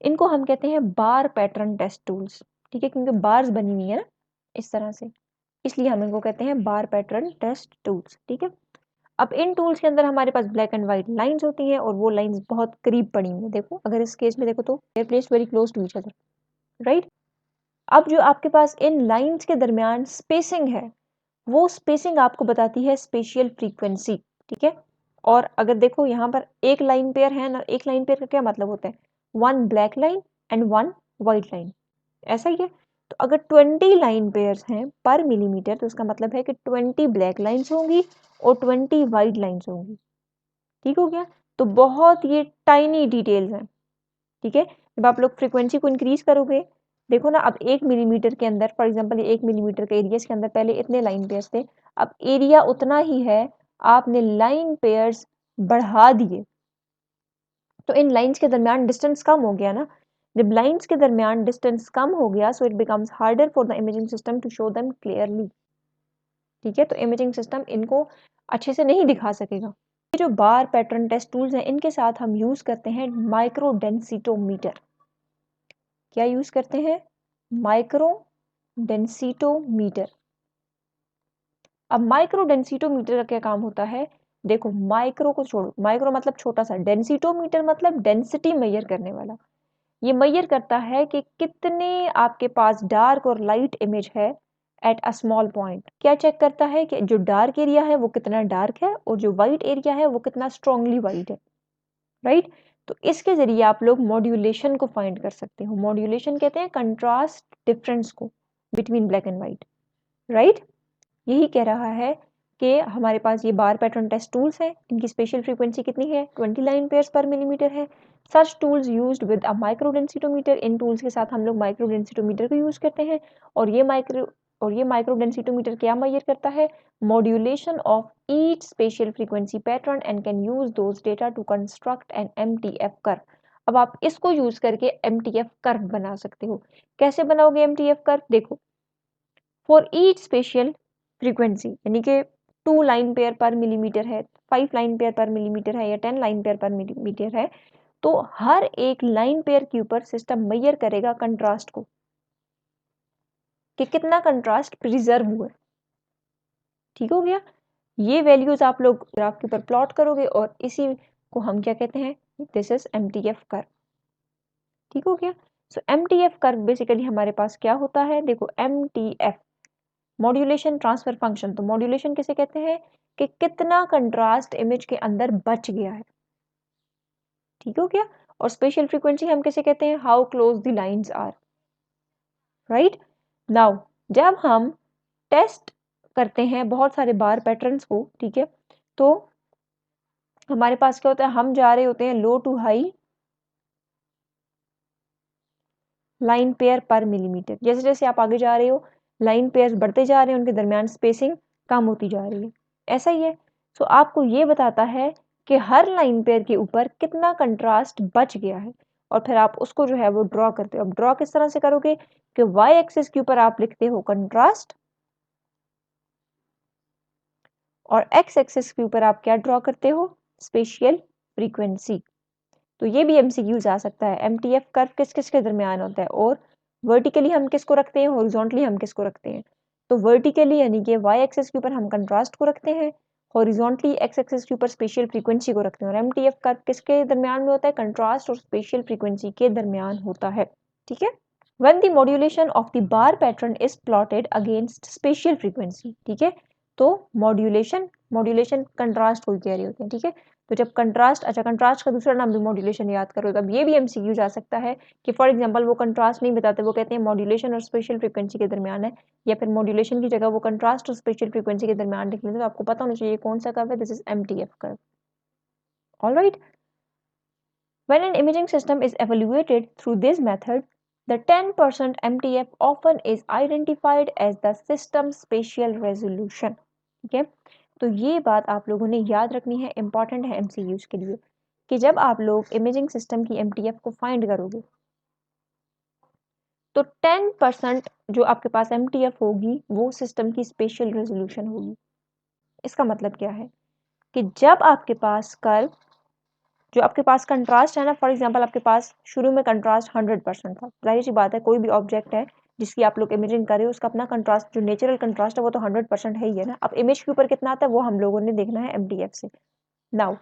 [SPEAKER 1] इनको हम कहते हैं बार पैटर्न टेस्ट टूल्स। ठीक है, क्योंकि बार्स बनी हुई है ना इस तरह से, इसलिए हम इनको कहते हैं बार पैटर्न टेस्ट टूल्स। ठीक है, अब इन टूल्स के अंदर हमारे पास ब्लैक एंड व्हाइट लाइंस होती हैं और वो लाइंस बहुत करीब पड़ी हुई हैं। देखो अगर इस केस में देखो तो they are placed very close to each other, right. अब जो आपके पास इन लाइंस के दरमियान स्पेसिंग है, वो स्पेसिंग आपको बताती है स्पेशियल फ्रीक्वेंसी। ठीक है, और अगर देखो यहाँ पर एक लाइन पेयर है ना, एक लाइन पेयर का क्या मतलब होता है? One black line and one white line, ऐसा ही है। तो अगर 20 लाइन पेयर्स हैं पर मिलीमीटर तो इसका मतलब है कि 20 ब्लैक लाइंस होंगी और 20 वाइट लाइंस होंगी। ठीक हो गया? तो बहुत ये टाइनी डिटेल्स हैं। ठीक है, जब आप लोग फ्रीक्वेंसी को इंक्रीज करोगे, देखो ना अब 1 मिलीमीटर के अंदर, फॉर एग्जांपल 1 मिलीमीटर के एरिया के अंदर पहले इतने लाइन पेयर्स थे, अब एरिया उतना ही है, आपने लाइन पेयर्स बढ़ा दिए तो इन लाइंस के दरमियान डिस्टेंस कम हो गया ना। जब लाइंस के दरमियान डिस्टेंस कम हो गया so it becomes harder for the imaging system to show them clearly. ठीक है, तो इमेजिंग सिस्टम इनको अच्छे से नहीं दिखा सकेगा। ये जो बार पैटर्न टेस्ट टूल्स हैं इनके साथ हम यूज करते हैं माइक्रो डेंसिटोमीटर। क्या यूज करते हैं? Micro densitometer. अब माइक्रो डेंसिटोमीटर का क्या काम होता है? देखो माइक्रो को छोड़ो, माइक्रो मतलब छोटा सा, डेंसिटोमीटर मतलब डेंसिटी मेजर करने वाला। ये मेजर करता है कि कितने आपके पास डार्क और लाइट इमेज है एट अ स्मॉल पॉइंट। क्या चेक करता है कि जो डार्क एरिया है वो कितना डार्क है और जो वाइट एरिया है वो कितना स्ट्रांगली वाइट है, राइट। तो इसके जरिए आप लोग मॉड्यूलेशन को फाइंड कर सकते हो। मॉड्यूलेशन कहते हैं कंट्रास्ट डिफरेंस को between black and white, right. यही कह रहा है कि हमारे पास ये बार पैटर्न टेस्ट टूल्स हैं, इनकी स्पेशल फ्रीक्वेंसी कितनी है, 20 लाइन पेयर्स पर मिलीमीटर है। Such tools used with a microdensitometer, इन टूल्स के साथ हम लोग माइक्रो डेंसिटोमीटर को यूज़ करते हैं। और ये माइक्रो डेंसिटोमीटर क्या मेजर करता है, modulation of each special frequency pattern and can use those data to construct an MTF curve. अब आप इसको यूज करके MTF कर्व बना सकते हो। कैसे बनाओगे MTF कर्व, देखो, फॉर ईच स्पेशल फ्रीक्वेंसी, यानी कि 2 लाइन पेयर पर मिलीमीटर है, 5 लाइन पेयर पर मिलीमीटर है या 10 लाइन पेयर पर मिलीमीटर है, तो हर एक लाइन पेयर के ऊपर सिस्टम मेजर करेगा कंट्रास्ट को, कि कितना कंट्रास्ट प्रिजर्व हुआ है। ठीक हो गया। ये वैल्यूज आप लोग ग्राफ के ऊपर प्लॉट करोगे और इसी को हम क्या कहते हैं, दिस इज MTF कर्व। ठीक हो गया। सो MTF कर्व बेसिकली हमारे पास क्या होता है, देखो MTF मॉड्यूलेशन ट्रांसफर फंक्शन, तो मॉड्यूलेशन किसे कहते हैं कि कितना कंट्रास्ट इमेज के अंदर बच गया है। ठीक हो गया। और स्पेशल फ्रीक्वेंसी हम किसे कहते हैं, how close the lines are, right. Now जब हम टेस्ट करते हैं बहुत सारे बार पैटर्न्स को, ठीक है, तो हमारे पास क्या होता है, हम जा रहे होते हैं लो to high line pair per millimetre. जैसे जैसे आप आगे जा रहे हो लाइन पेयर्स बढ़ते जा रहे हैं, उनके दरमियान स्पेसिंग कम होती जा रही है, ऐसा ही है। सो आपको ये बताता है कि हर लाइन पेयर के ऊपर कितना कंट्रास्ट बच गया है, और फिर आप उसको जो है वो ड्रॉ करते हो। अब ड्रॉ किस तरह से करोगे कि वाई एक्सिस के ऊपर आप लिखते हो कंट्रास्ट और एक्स एक्सिस के ऊपर आप क्या ड्रॉ करते हो, स्पेशियल फ्रीक्वेंसी। तो ये भी MCQ आ सकता है, MTF कर्व किस किस के दरमियान होता है, और वर्टिकली हम किसको रखते हैं, हॉरिजॉन्टली हम किसको रखते हैं। तो वर्टिकली यानी कि वाई एक्सिस के ऊपर हम कंट्रास्ट को रखते हैं, हॉरिजॉन्टली एक्स एक्सिस के ऊपर स्पेशियल फ्रीक्वेंसी को रखते हैं। और MTF कर्व किसके दरमियान में होता है, कंट्रास्ट और स्पेशियल फ्रीक्वेंसी के दरमियान होता है। ठीक है। When the modulation of the bar pattern is plotted against spatial frequency, ठीक है, तो मॉड्यूलेशन कंट्रास्ट को कह रहे होते हैं। ठीक है, तो जब कंट्रास्ट, अच्छा कंट्रास्ट का दूसरा नाम भी मॉड्यूलेशन याद करो, तो अब ये भी MCQ जा सकता है कि फॉर एग्जांपल वो कंट्रास्ट नहीं बताते, वो कहते हैं मॉड्यूलेशन और स्पेशल फ्रीक्वेंसी के दरमियान है, या फिर मॉड्यूलेशन की जगह वो कंट्रास्ट और स्पेशल फ्रीक्वेंसी के दरमियान लिख लेते हैं। तो आपको पता होना चाहिए कौन सा कर्व है, this is MTF curve. Alright, when an imaging system is evaluated through this method, the 10% MTF often is identified as the system spatial resolution। ठीक है, तो ये बात आप लोगों ने याद रखनी है, इंपॉर्टेंट है MCQs के लिए, कि जब आप लोग इमेजिंग सिस्टम की MTF को फाइंड करोगे तो 10% जो आपके पास MTF होगी वो सिस्टम की स्पेशियल रेजोल्यूशन होगी। इसका मतलब क्या है कि जब आपके पास कर्व, जो आपके पास कंट्रास्ट है ना, फॉर एग्जांपल आपके पास शुरू में कंट्रास्ट 100% था, जाहिर सी बात है कोई भी ऑब्जेक्ट है जिसकी आप लोग इमेजिंग कर रहे हो उसका अपना कंट्रास्ट, जो नेचुरल कंट्रास्ट है वो तो 100% है ही है ना। अब इमेज के ऊपर कितना आता है वो हम लोगों ने देखना है MTF से। नाउ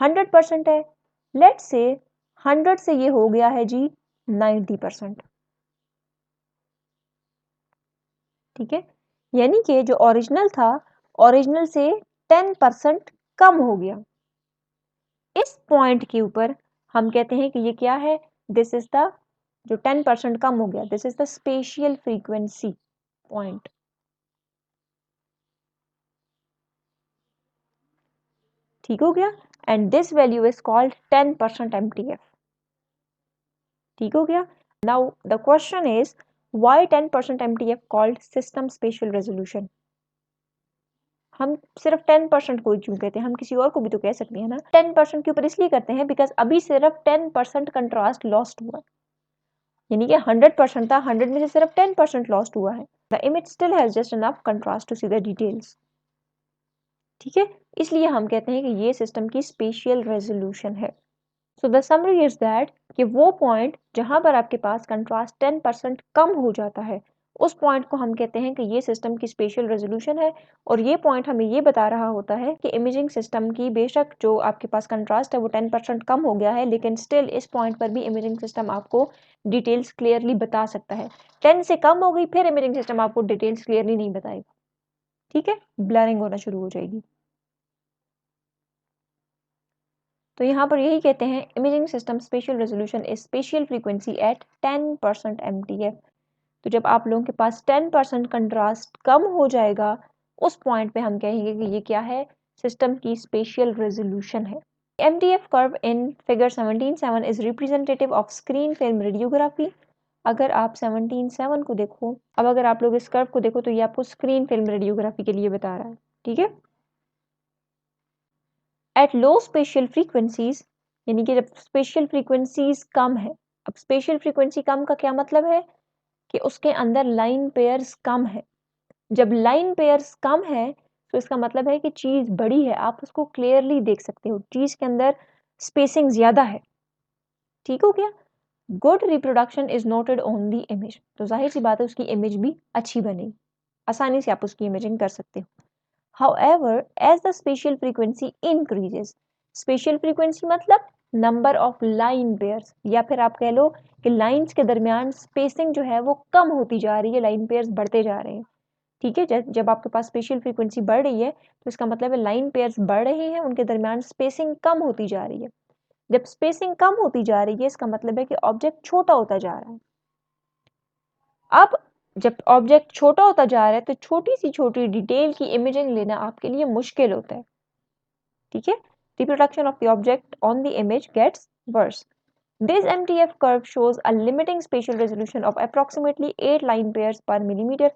[SPEAKER 1] 100% है, लेट्स से 100 से ये हो गया है जी 90%। ठीक है, यानी कि जो ओरिजिनल था, ओरिजिनल से 10% कम हो गया। इस पॉइंट के ऊपर हम कहते हैं कि ये क्या है, दिस इज द, जो 10% कम हो गया, this is the spatial frequency point. ठीक हो गया, and this value is called 10% MTF। ठीक हो गया। Now the question is why 10% MTF called system spatial resolution. हम सिर्फ 10% को क्यों कहते हैं, हम किसी और को भी तो कह सकते हैं ना। 10% के ऊपर इसलिए करते हैं बिकॉज अभी सिर्फ 10% कंट्रास्ट लॉस्ट हुआ, यानी कि 100% था, 100 में से सिर्फ 10% लॉस्ट हुआ है। The image still has just enough contrast to see the details. ठीक है, इसलिए हम कहते हैं कि ये सिस्टम की स्पेशियल रेजोल्यूशन है। So the summary is that कि वो पॉइंट जहां पर आपके पास कंट्रास्ट 10% कम हो जाता है, उस पॉइंट को हम कहते हैं कि ये सिस्टम की स्पेशियल रेजोल्यूशन है। और ये पॉइंट हमें ये बता रहा होता है कि इमेजिंग सिस्टम की बेशक जो आपके पास कंट्रास्ट है वो 10% कम हो गया है, लेकिन स्टिल इस पॉइंट पर भी इमेजिंग सिस्टम आपको डिटेल्स क्लियरली बता सकता है। 10 से कम हो गई फिर इमेजिंग सिस्टम आपको डिटेल्स क्लियरली नहीं बताएगा। ठीक है, ब्लरिंग होना शुरू हो जाएगी। तो यहाँ पर यही कहते हैं, imaging system spatial resolution is spatial frequency at 10% MTF। तो जब आप लोगों के पास 10% कंट्रास्ट कम हो जाएगा उस पॉइंट पे हम कहेंगे कि ये क्या है, सिस्टम की स्पेशियल रेजोल्यूशन है। MTF curve in figure 17.7 is representative of screen film radiography। अगर आप 17.7 को देखो, अब अगर आप लोग इस कर्व को देखो तो ये आपको स्क्रीन फिल्म रेडियोग्राफी के लिए बता रहा है, ठीक है। एट लो स्पेशियल फ्रीक्वेंसीज, यानी कि जब स्पेशियल फ्रीक्वेंसीज कम है। अब स्पेशियल फ्रीक्वेंसी कम का क्या मतलब है कि उसके अंदर लाइन पेयर्स कम है। जब लाइन पेयर्स कम है तो इसका मतलब है कि चीज बड़ी है, आप उसको क्लियरली देख सकते हो, चीज के अंदर स्पेसिंग ज्यादा है, ठीक हो गया। Good reproduction is noted on the image, तो जाहिर सी बात है उसकी इमेज भी अच्छी बनेगी, आसानी से आप उसकी इमेजिंग कर सकते हो। However, as the spatial frequency increases, spatial frequency मतलब नंबर ऑफ लाइन पेयर्स, या फिर आप कह लो कि लाइंस के दरमियान स्पेसिंग जो है वो कम होती जा रही है, लाइन पेयर्स बढ़ते जा रहे हैं, ठीक है। जब आपके पास स्पेशियल फ्रीक्वेंसी बढ़ रही है तो इसका मतलब है लाइन पेयर्स बढ़ रहे हैं, उनके दरमियान स्पेसिंग कम होती जा रही है। जब स्पेसिंग कम होती जा रही है इसका मतलब है कि ऑब्जेक्ट छोटा होता जा रहा है। अब जब ऑब्जेक्ट छोटा होता जा रहा है तो छोटी सी छोटी डिटेल की इमेजिंग लेना आपके लिए मुश्किल होता है, ठीक है। Reproduction of the object on the image gets worse. This MTF curve shows a limiting spatial resolution of approximately 8 line pairs per millimeter।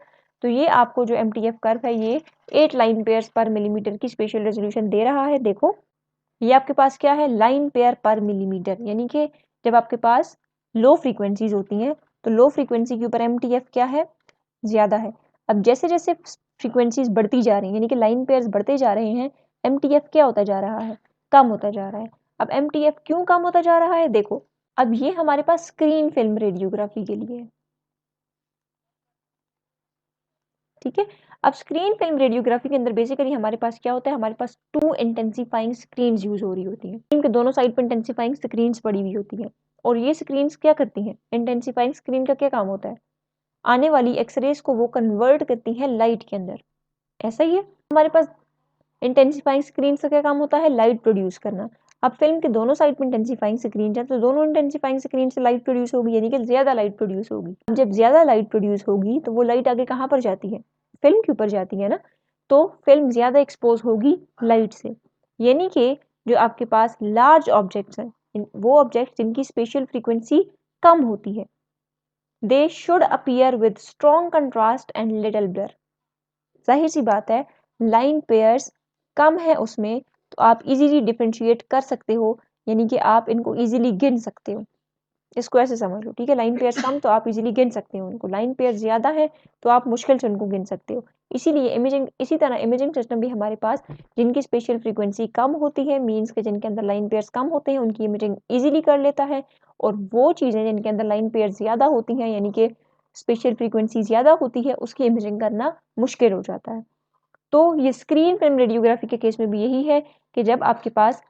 [SPEAKER 1] तो ये आपको जो MTF कर्व है ये 8 लाइन पेयर्स पर मिलीमीटर की स्पेशल रेजोल्यूशन दे रहा है। देखो ये आपके पास क्या है, लाइन पेयर पर मिलीमीटर, यानी कि जब आपके पास लो फ्रीक्वेंसीज होती हैं तो लो फ्रीक्वेंसी के ऊपर MTF क्या है, ज्यादा है। अब जैसे जैसे फ्रीक्वेंसीज बढ़ती जा रही हैं यानी कि लाइन पेयर्स बढ़ते जा रहे हैं, MTF क्या होता जा रहा है, कम होता जा रहा है। अब MTF क्यों कम होता जा रहा है, देखो अब ये हमारे पास स्क्रीन फिल्म रेडियोग्राफी के लिए है, ठीक है। अब स्क्रीन फिल्म रेडियोग्राफी के अंदर बेसिकली हमारे पास क्या होता है, हमारे पास 2 इंटेंसिफाइंग स्क्रीन्स यूज हो रही होती हैं, स्क्रीन के दोनों साइड पर इंटेंसिफाइंग स्क्रीन्स पड़ी हुई होती हैं। और ये स्क्रीन्स क्या करती हैं, इंटेंसिफाइंग स्क्रीन का क्या काम होता है, आने वाली एक्सरेज को वो कन्वर्ट करती है लाइट के अंदर, ऐसा ही है। हमारे पास इंटेंसिफाइंग स्क्रीन से क्या काम होता है, लाइट प्रोड्यूस करना। अब फिल्म के दोनों साइड में इंटेंसिफाइंग स्क्रीन है तो दोनों इंटेंसिफाइंग स्क्रीन से लाइट प्रोड्यूस होगी, यानी कि ज्यादा लाइट प्रोड्यूस होगी। अब जब ज्यादा लाइट प्रोड्यूस होगी तो वो लाइट आगे कहाँ पर जाती है, फिल्म के ऊपर जाती है ना, तो फिल्म ज्यादा एक्सपोज होगी लाइट से। यानी कि जो आपके पास लार्ज ऑब्जेक्ट्स हैं, वो ऑब्जेक्ट जिनकी स्पेशियल फ्रीक्वेंसी कम होती है, they should appear with strong contrast and little blur. जाहिर सी बात है लाइन पेयर्स कम है उसमें तो आप इजीली डिफरेंशिएट कर सकते हो, यानी कि आप इनको इजीली गिन सकते हो, इसको ऐसे समझ लो, ठीक है। लाइन पेयर्स कम तो आप इजीली गिन सकते हो उनको, लाइन पेयर ज्यादा है तो आप मुश्किल से उनको गिन सकते हो। इसीलिए इमेजिंग, इसी तरह इमेजिंग सिस्टम भी हमारे पास जिनकी स्पेशल फ्रीक्वेंसी कम होती है, मीन्स के जिनके अंदर लाइन पेयर्स कम होते हैं, उनकी इमेजिंग इजीली कर लेता है। और वो चीजें जिनके अंदर लाइन पेयर ज्यादा होती हैं यानी कि स्पेशल फ्रीक्वेंसी ज्यादा होती है, उसकी इमेजिंग करना मुश्किल हो जाता है। तो ये स्क्रीन फिल्म रेडियोग्राफी के केस में भी यही है कि जब आपके पास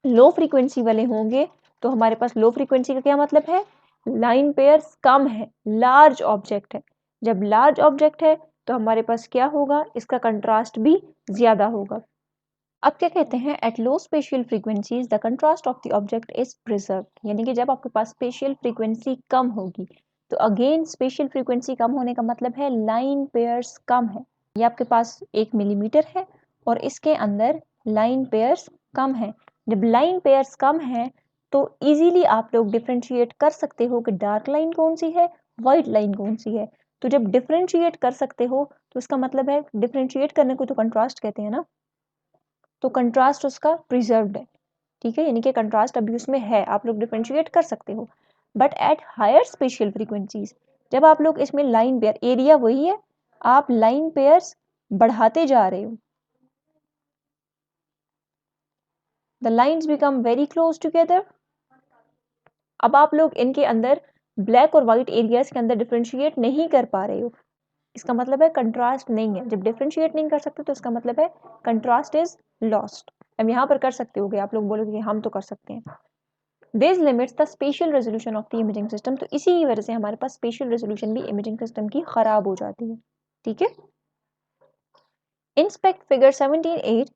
[SPEAKER 1] लो फ्रीक्वेंसी वाले होंगे तो हमारे पास लो फ्रीक्वेंसी का क्या मतलब है, लाइन पेयर्स कम है, लार्ज ऑब्जेक्ट है। जब लार्ज ऑब्जेक्ट है तो हमारे पास क्या होगा, इसका कंट्रास्ट भी ज्यादा होगा। अब क्या कहते हैं, at low spatial frequencies the contrast of the object is preserve, यानी कि जब आपके पास स्पेशियल फ्रीक्वेंसी कम होगी तो अगेन स्पेशियल फ्रीक्वेंसी कम होने का मतलब है लाइन पेयर्स कम है। ये आपके पास 1 मिलीमीटर है और इसके अंदर लाइन पेयर्स कम है। जब लाइन पेयर्स कम है तो इजीली आप लोग डिफरेंशिएट कर सकते हो कि डार्क लाइन कौन सी है, व्हाइट लाइन कौन सी है। तो जब डिफरेंशिएट कर सकते हो तो इसका मतलब है, डिफरेंशिएट करने को तो कंट्रास्ट कहते हैं ना, तो कंट्रास्ट उसका प्रिजर्व्ड है, ठीक है। यानी कि कंट्रास्ट अभी उसमें है, आप लोग डिफरेंशिएट कर सकते हो। But at higher spatial frequencies, जब आप लोग इसमें लाइन पेयर, एरिया वही है, आप लाइन पेयर्स बढ़ाते जा रहे हो, the lines become very close together. अब आप लोग इनके अंदर ब्लैक और व्हाइट एरियाज के अंदर डिफरेंशिएट नहीं कर पा रहे हो, इसका मतलब है कंट्रास्ट नहीं है। जब डिफरेंशिएट नहीं कर सकते तो इसका मतलब है कंट्रास्ट इज लॉस्ट। अब यहाँ पर कर सकते होगे, आप लोग बोलोगे हम तो कर सकते हैं। This limits the spatial resolution of the imaging system, तो इसी की वजह से हमारे पास स्पेशियल रेजोल्यूशन भी इमेजिंग सिस्टम की खराब हो जाती है, ठीक है। Inspect figure 17.8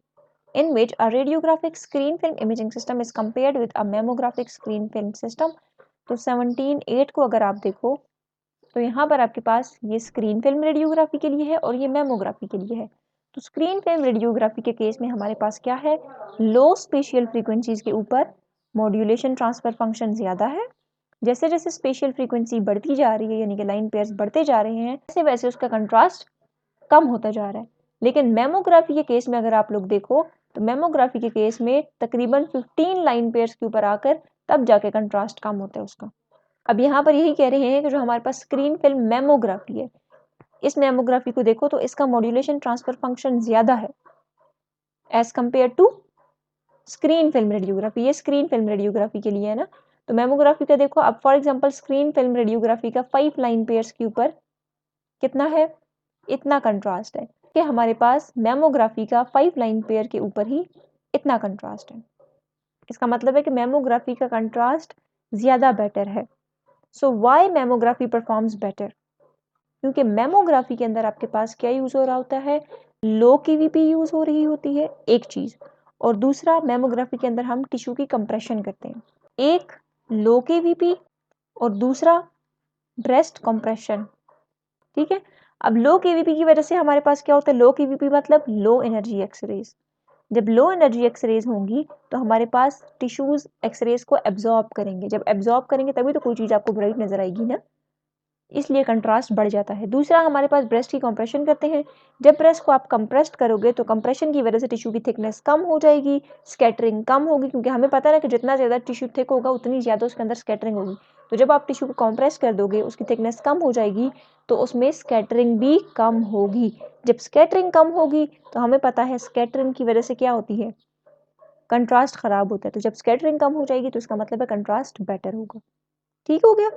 [SPEAKER 1] in which a radiographic screen film imaging system is compared with a mammographic screen film system। तो 17.8 को अगर आप देखो तो यहाँ पर आपके पास ये स्क्रीन फिल्म रेडियोग्राफी के लिए है और ये मैमोग्राफी के लिए है। तो स्क्रीन फिल्म रेडियोग्राफी के केस में हमारे पास क्या है, लो स्पेशियल फ्रीक्वेंसीज के ऊपर मॉड्यूलेशन ट्रांसफर फंक्शन ज़्यादा है। जैसे जैसे स्पेशियल फ्रीक्वेंसी बढ़ती जा रही है, यानी कि लाइन पेयर्स बढ़ते जा रहे हैं, वैसे वैसे उसका कंट्रास्ट कम होता जा रहा है। लेकिन मैमोग्राफी के केस में अगर आप लोग देखो तो मैमोग्राफी के केस में तकरीबन 15 लाइन पेयर्स के ऊपर आकर तब जाके कंट्रास्ट कम होता है उसका। अब यहाँ पर यही कह रहे हैं कि जो हमारे पास स्क्रीन फिल्म मैमोग्राफी है, इस मैमोग्राफी को देखो तो इसका मॉड्यूलेशन ट्रांसफर फंक्शन ज्यादा है as compared to screen film radiography. ये स्क्रीन फिल्म रेडियोग्राफी के लिए है ना। तो मैमोग्राफी का देखो, अब for example screen film radiography का 5 लाइन पेयर्स के ऊपर कितना है, इतना कंट्रास्ट है कि हमारे पास मैमोग्राफी का 5 लाइन पेयर के ऊपर ही इतना कंट्रास्ट है। इसका मतलब है कि मैमोग्राफी का कंट्रास्ट ज्यादा बेटर है। So why mammography performs better, क्योंकि मैमोग्राफी के अंदर आपके पास क्या यूज हो रहा होता है, लो केवीपी यूज हो रही होती है एक चीज, और दूसरा मैमोग्राफी के अंदर हम टिश्यू की कंप्रेशन करते हैं। एक लो केवीपी और दूसरा ब्रेस्ट कंप्रेशन, ठीक है। अब लो केवीपी की वजह से हमारे पास क्या होता है, लो केवीपी मतलब लो एनर्जी एक्सरेज। जब लो एनर्जी एक्सरेज होंगी तो हमारे पास टिश्यूज एक्सरेज को एब्जॉर्ब करेंगे, जब एब्जॉर्ब करेंगे तभी तो कोई चीज आपको ब्राइट नजर आएगी ना, इसलिए कंट्रास्ट बढ़ जाता है। दूसरा हमारे पास ब्रेस्ट की कंप्रेशन करते हैं, जब ब्रेस्ट को आप कंप्रेस्ड करोगे तो कंप्रेशन की वजह से टिश्यू की थिकनेस कम हो जाएगी, स्कैटरिंग कम होगी, क्योंकि हमें पता है कि जितना ज़्यादा टिश्यू थिक होगा उतनी ज़्यादा उसके अंदर स्कैटरिंग होगी। तो जब आप टिश्यू को कंप्रेस कर दोगे उसकी थिकनेस कम हो जाएगी तो उसमें स्कैटरिंग भी कम होगी। जब स्कैटरिंग कम होगी तो हमें पता है स्कैटरिंग की वजह से क्या होती है, कंट्रास्ट खराब होता है। तो जब स्कैटरिंग कम हो जाएगी तो इसका मतलब है कंट्रास्ट बेटर होगा। ठीक हो गया।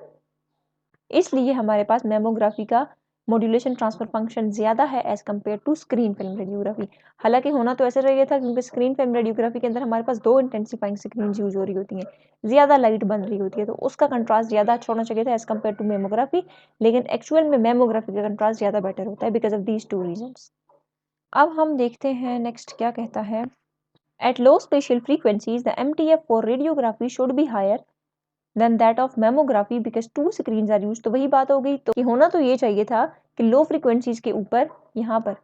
[SPEAKER 1] इसलिए हमारे पास मैमोग्राफी का मॉड्यूलेशन ट्रांसफर फंक्शन ज्यादा है as compared to screen film radiography. हालांकि होना तो ऐसे रही था, क्योंकि स्क्रीन फिल्म रेडियोग्राफी के अंदर हमारे पास 2 इंटेंसिफाइंग स्क्रीन यूज हो रही होती हैं, ज्यादा लाइट बन रही होती है, तो उसका कंट्रास्ट ज्यादा अच्छा होना चाहिए था एज कम्पेयर टू मैमोग्राफी। लेकिन एक्चुअल में मैमोग्राफी का कंट्रास्ट ज्यादा बेटर होता है बिकॉज ऑफ दीज 2 रीजंस। अब हम देखते हैं नेक्स्ट क्या कहता है। At low spatial frequencies the MTF for radiography should be higher than that of mammography because 2 screens are used. तो वही बात हो गई, तो कि होना तो ये चाहिए था कि लो फ्रीक्वेंसीज के ऊपर, यहाँ पर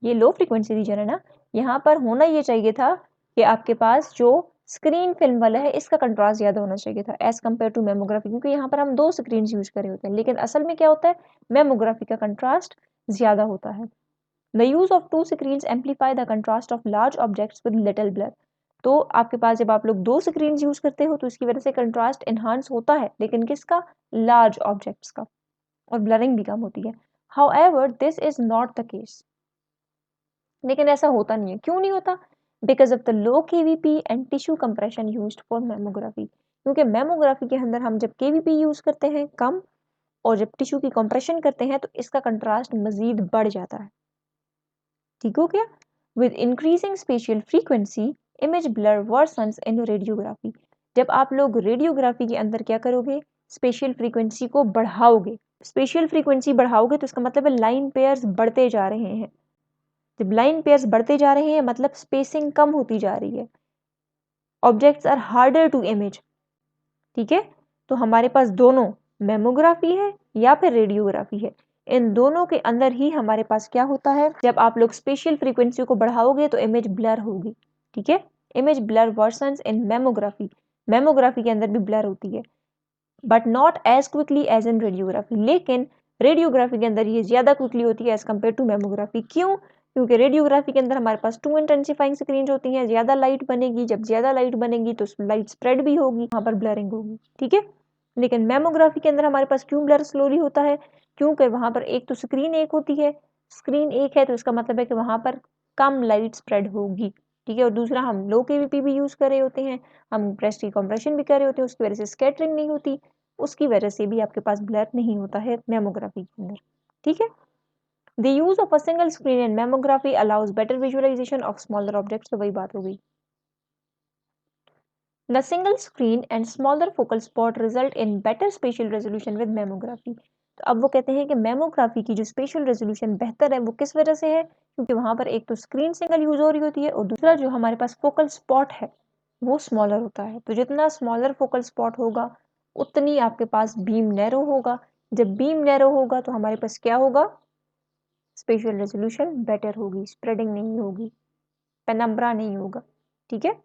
[SPEAKER 1] ये लो फ्रीक्वेंसी रीजन है ना, यहाँ पर होना ये चाहिए था कि आपके पास जो स्क्रीन फिल्म वाला है इसका कंट्रास्ट ज्यादा होना चाहिए था एज कम्पेयर टू मैमोग्राफी, क्योंकि यहाँ पर हम 2 स्क्रीन यूज कर रहे होते हैं। लेकिन असल में क्या होता है, मैमोग्राफी का कंट्रास्ट ज्यादा होता है। The use of 2 screens amplify the contrast of large objects with little blur. तो आपके पास जब आप लोग 2 स्क्रीन यूज करते हो तो इसकी वजह से कंट्रास्ट एनहांस होता है, लेकिन किसका, लार्ज ऑब्जेक्ट्स का, और ब्लरिंग भी कम होती है। However this is not the case, लेकिन ऐसा होता नहीं है। क्यों नहीं होता, because of the low KVP and tissue compression used for mammography. क्योंकि मैमोग्राफी के अंदर हम जब केवीपी यूज करते हैं कम और जब टिश्यू की कंप्रेशन करते हैं तो इसका कंट्रास्ट मजीद बढ़ जाता है। ठीक हो गया। With increasing spatial frequency image blur worsens in radiography. जब आप लोग रेडियोग्राफी के अंदर क्या करोगे, स्पेशियल फ्रीक्वेंसी को बढ़ाओगे। स्पेशियल फ्रीक्वेंसी बढ़ाओगे तो इसका मतलब है लाइन पेयर्स बढ़ते जा रहे हैं। जब लाइन पेयर्स बढ़ते जा रहे हैं मतलब स्पेसिंग कम होती जा रही है, objects are harder to image. ठीक है, तो हमारे पास दोनों मैमोग्राफी है या फिर रेडियोग्राफी है, इन दोनों के अंदर ही हमारे पास क्या होता है, जब आप लोग स्पेशियल फ्रीक्वेंसी को बढ़ाओगे तो इमेज ब्लर होगी। ठीक है, image blur worsens in mammography, mammography के अंदर भी ब्लर होती है but not as quickly as in radiography. लेकिन रेडियोग्राफी के अंदर ये ज्यादा क्विकली होती है एज कम्पेयर टू मैमोग्राफी। क्यों, क्योंकि रेडियोग्राफी के अंदर हमारे पास 2 इंटेंसिफाइंग स्क्रीन होती हैं, ज्यादा लाइट बनेगी, जब ज्यादा लाइट बनेगी तो लाइट स्प्रेड भी होगी, वहां पर ब्लरिंग होगी। ठीक है, लेकिन मैमोग्राफी के अंदर हमारे पास क्यों ब्लर स्लोली होता है, क्योंकि वहां पर एक तो स्क्रीन एक होती है, स्क्रीन एक है तो इसका मतलब है कि वहां पर कम लाइट स्प्रेड होगी। ठीक है, और दूसरा हम लो केवीपी भी यूज कर रहे होते हैं, हम ब्रेस्ट की कंप्रेशन भी कर रहे होते हैं, उसकी वजह से स्कैटरिंग नहीं होती, उसकी वजह से भी आपके पास ब्लर नहीं होता है मैमोग्राफी के अंदर। ठीक है, the use of a single screen in mammography allows better visualization of smaller objects. तो वही बात हो गई, the single screen and smaller focal spot result in better spatial resolution with mammography. तो अब वो कहते हैं कि मैमोग्राफी की जो स्पेशियल रेजोल्यूशन बेहतर है वो किस वजह से है, क्योंकि वहां पर एक तो स्क्रीन सिंगल यूज हो रही होती है और दूसरा जो हमारे पास फोकल स्पॉट है वो स्मॉलर होता है। तो जितना स्मॉलर फोकल स्पॉट होगा उतनी आपके पास बीम नैरो होगा, जब बीम नैरो होगा तो हमारे पास क्या होगा, स्पेशियल रेजोल्यूशन बेटर होगी, स्प्रेडिंग नहीं होगी, पेनम्ब्रा नहीं होगा। ठीक है।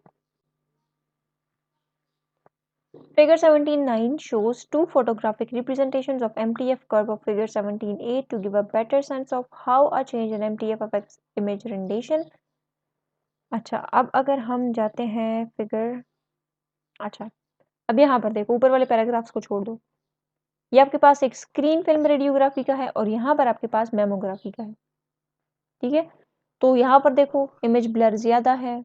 [SPEAKER 1] Figure 17.9 shows two photographic representations of MTF curve of figure 17.8 to give a better sense of how a change in MTF affects image rendition. अच्छा, अब अगर हम जाते हैं फिगर, अच्छा अब यहाँ पर देखो, ऊपर वाले पैराग्राफ्स को छोड़ दो, ये आपके पास एक स्क्रीन फिल्म रेडियोग्राफी का है और यहाँ पर आपके पास मेमोग्राफी का है। ठीक है, तो यहाँ पर देखो इमेज ब्लर ज़्यादा है,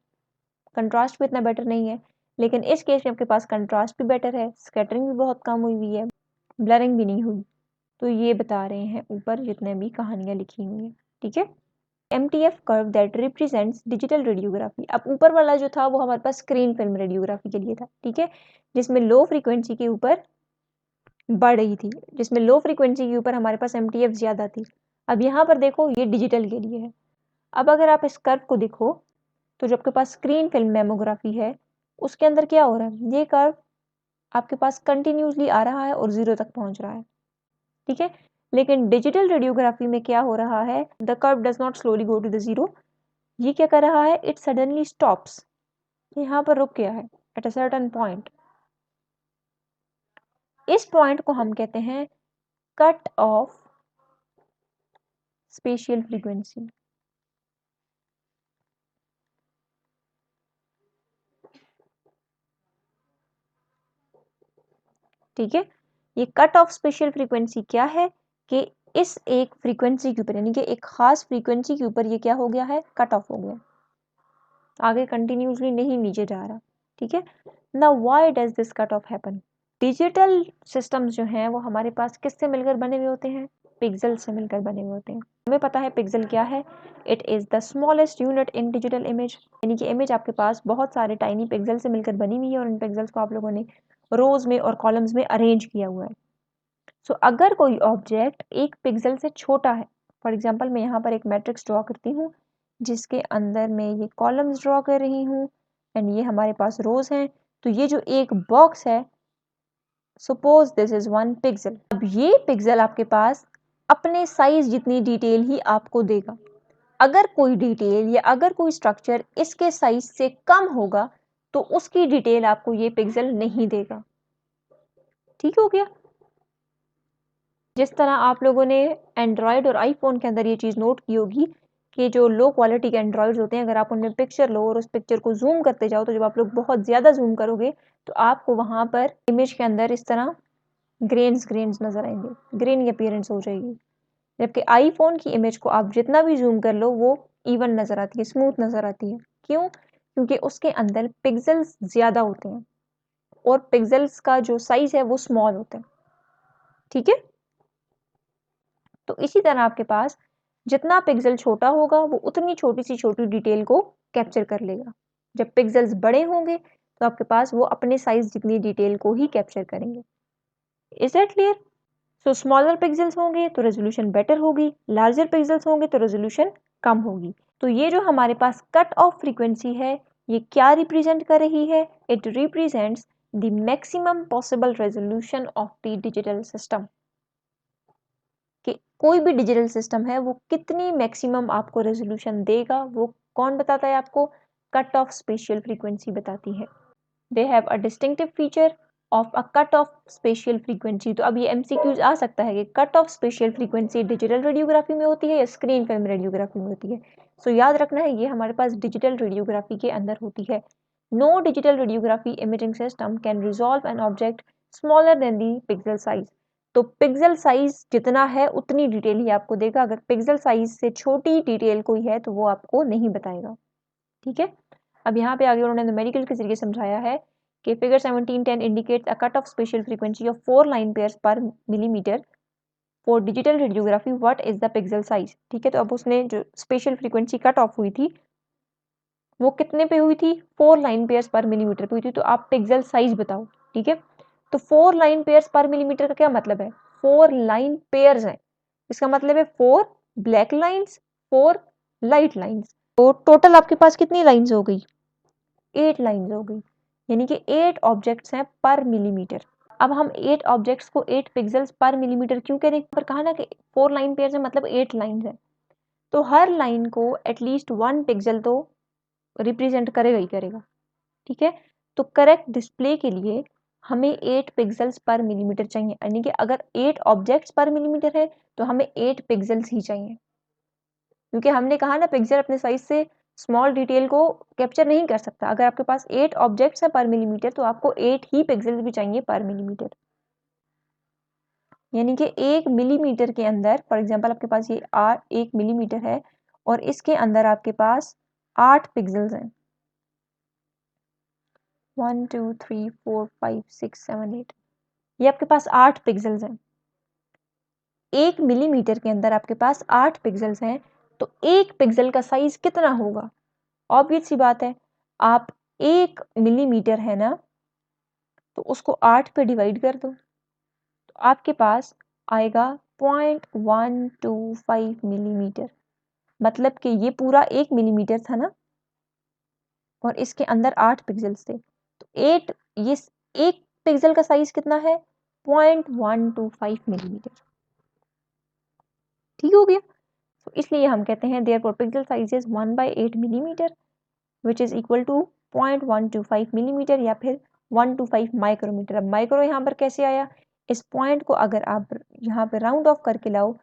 [SPEAKER 1] कंट्रास्ट भी इतना बेटर नहीं है, लेकिन इस केस में आपके पास कंट्रास्ट भी बेटर है, स्कैटरिंग भी बहुत कम हुई है, ब्लरिंग भी नहीं हुई। तो ये बता रहे हैं ऊपर जितने भी कहानियाँ लिखी हुई हैं। ठीक है, MTF curve that represents digital radiography. अब ऊपर वाला जो था वो हमारे पास स्क्रीन फिल्म रेडियोग्राफी के लिए था। ठीक है, जिसमें लो फ्रीक्वेंसी के ऊपर बढ़ रही थी, जिसमें लो फ्रीक्वेंसी के ऊपर हमारे पास MTF ज़्यादा थी। अब यहाँ पर देखो ये डिजिटल के लिए है। अब अगर आप इस कर्व को देखो तो जो आपके पास स्क्रीन फिल्म मेमोग्राफी है उसके अंदर क्या हो रहा है, ये कर्व आपके पास कंटिन्यूसली आ रहा है और 0 तक पहुंच रहा है। ठीक है, लेकिन डिजिटल रेडियोग्राफी में क्या हो रहा है, the curve does not slowly go to the 0, ये क्या कर रहा है, इट सडनली स्टॉप्स, यहाँ पर रुक गया है एट अ सर्टेन पॉइंट। इस पॉइंट को हम कहते हैं कट ऑफ स्पेशियल फ्रीक्वेंसी। ठीक है, ये कट ऑफ स्पेशियल फ्रीक्वेंसी क्या है कि इस एक फ्रीक्वेंसी के ऊपर, यानी कि एक खास फ्रीक्वेंसी के ऊपर ये क्या हो गया है, कट ऑफ हो गया, आगे कंटिन्यूसली नहीं नीचे जा रहा। ठीक है, now why does this cut off happen. Digital systems जो हैं वो हमारे पास किससे मिलकर बने हुए होते हैं, पिक्सल से मिलकर बने हुए होते हैं। हमें पता है पिक्सल क्या है, it is the smallest unit in digital image, यानी कि इमेज आपके पास बहुत सारे टाइनी पिक्सल से मिलकर बनी हुई है और इन पिक्सल्स को आप लोगों ने रोज में और कॉलम्स में अरेंज किया हुआ है। सो अगर कोई ऑब्जेक्ट एक पिक्सल से छोटा है, फॉर एग्जाम्पल मैं यहाँ पर एक मैट्रिक्स ड्रॉ करती हूँ जिसके अंदर मैं ये कॉलम्स ड्रॉ कर रही हूँ एंड ये हमारे पास रोज हैं, तो ये जो एक बॉक्स है, सपोज दिस इज 1 पिक्सल। अब ये पिक्सल आपके पास अपने साइज जितनी डिटेल ही आपको देगा। अगर कोई डिटेल या अगर कोई स्ट्रक्चर इसके साइज से कम होगा तो उसकी डिटेल आपको ये पिक्सल नहीं देगा। ठीक हो गया। जिस तरह आप लोगों ने एंड्रॉयड और आईफोन के अंदर ये चीज़ नोट की होगी कि जो लो क्वालिटी के एंड्रॉयड्स होते हैं, अगर आप उनमें पिक्चर लो और उस पिक्चर को जूम करते जाओ तो जब आप लोग बहुत ज़्यादा जूम करोगे तो आपको वहाँ पर इमेज के अंदर इस तरह ग्रेन्स नज़र आएंगे, ग्रेन की अपीयरेंस हो जाएगी। जबकि आईफोन की इमेज को आप जितना भी जूम कर लो वो इवन नज़र आती है, स्मूथ नज़र आती है। क्यों? क्योंकि उसके अंदर पिक्सल्स ज़्यादा होते हैं और पिक्सल्स का जो साइज है वो स्मॉल होता है। ठीक है, तो इसी तरह आपके पास जितना पिक्सल छोटा होगा वो उतनी छोटी सी छोटी डिटेल को कैप्चर कर लेगा। जब पिक्सल्स बड़े होंगे तो आपके पास वो अपने साइज जितनी डिटेल को ही कैप्चर करेंगे। Is that clear? So smaller pixels होंगे तो रेजोल्यूशन बेटर होगी, लार्जर पिक्सल्स होंगे तो रेजोल्यूशन कम होगी। तो ये जो हमारे पास कट ऑफ फ्रीक्वेंसी है ये क्या रिप्रेजेंट कर रही है, it represents the maximum possible resolution of the digital system. कि कोई भी डिजिटल सिस्टम है वो कितनी मैक्सिमम आपको रेजोल्यूशन देगा वो कौन बताता है आपको, कट ऑफ स्पेशियल फ्रीक्वेंसी बताती है। They have a distinctive feature of a cut off spatial frequency. तो अब ये MCQs आ सकता है कि cut off spatial frequency digital radiography में होती है या स्क्रीन फिल्म रेडियोग्राफी में होती है। सो याद रखना है ये हमारे पास डिजिटल रेडियोग्राफी के अंदर होती है। No digital radiography imaging system can resolve an object smaller than the pixel size. तो पिक्सल साइज जितना है उतनी डिटेल ही आपको देगा, अगर पिक्सल साइज से छोटी डिटेल कोई है तो वो आपको नहीं बताएगा। ठीक है, अब यहाँ पे आगे उन्होंने न्यूमेरिकल के जरिए समझाया है कि figure 1710 indicates a cut off spatial frequency of 4 line pairs per millimetre for digital radiography, what is the pixel size. ठीक है, तो अब उसने जो स्पेशियल फ्रीक्वेंसी कट ऑफ हुई थी वो कितने पे हुई थी, 4 लाइन पेयर्स पर मिलीमीटर पे हुई थी, तो आप पिक्सल साइज बताओ। ठीक है, तो 4 लाइन पेयर्स पर मिलीमीटर का क्या मतलब है, 4 लाइन पेयर्स है, इसका मतलब है 4 ब्लैक लाइन्स 4 लाइट लाइन्स, तो टोटल आपके पास कितनी लाइन्स हो गई, 8 लाइन्स हो गई, यानी कि 8 ऑब्जेक्ट्स हैं पर मिलीमीटर। अब हम 8 ऑब्जेक्ट्स को 8 पिक्सेल्स पर मिलीमीटर क्यों करें, पर कहा ना कि 4 लाइन पेयर है मतलब 8 लाइन है, तो हर लाइन को एटलीस्ट 1 पिक्सल तो रिप्रेजेंट करेगा ही करेगा, ठीक है। तो करेक्ट डिस्प्ले के लिए हमें 8 पिक्सेल्स पर मिलीमीटर चाहिए, यानी कि अगर 8 ऑब्जेक्ट्स पर मिलीमीटर है तो हमें 8 पिक्सेल्स ही चाहिए, क्योंकि हमने कहा ना पिक्सल अपने साइज से स्मॉल डिटेल को कैप्चर नहीं कर सकता। अगर आपके पास 8 ऑब्जेक्ट्स हैं पर मिलीमीटर तो आपको 8 ही पिक्सेल्स भी चाहिए पर मिलीमीटर, यानी कि 1 मिलीमीटर के अंदर, फॉर एग्जांपल आपके पास ये 1 मिलीमीटर है और इसके अंदर आपके पास 8 पिक्सेल्स हैं, 1 2 3 4 5 6 7 8, ये आपके पास 8 पिक्सेल्स हैं। 1 मिलीमीटर के अंदर आपके पास 8 पिक्सेल्स हैं, तो 1 पिक्सल का साइज कितना होगा? ऑब्वियस सी बात है, आप 1 मिलीमीटर है ना, तो उसको 8 पे डिवाइड कर दो, तो आपके पास आएगा 0.125 मिलीमीटर, मतलब कि ये पूरा 1 मिलीमीटर था ना और इसके अंदर 8 पिक्सेल्स थे, तो 8 ये 1 पिक्सल का साइज कितना है? 0.125 मिलीमीटर, ठीक हो गया। तो इसलिए हम कहते हैं therefore pixel size is 1/8 millimeter which is equal to 0.125 millimeter या फिर 125 माइक्रोमीटर। अब माइक्रो यहाँ पर कैसे आया? इस पॉइंट को अगर आप यहाँ पे राउंड ऑफ करके लाओ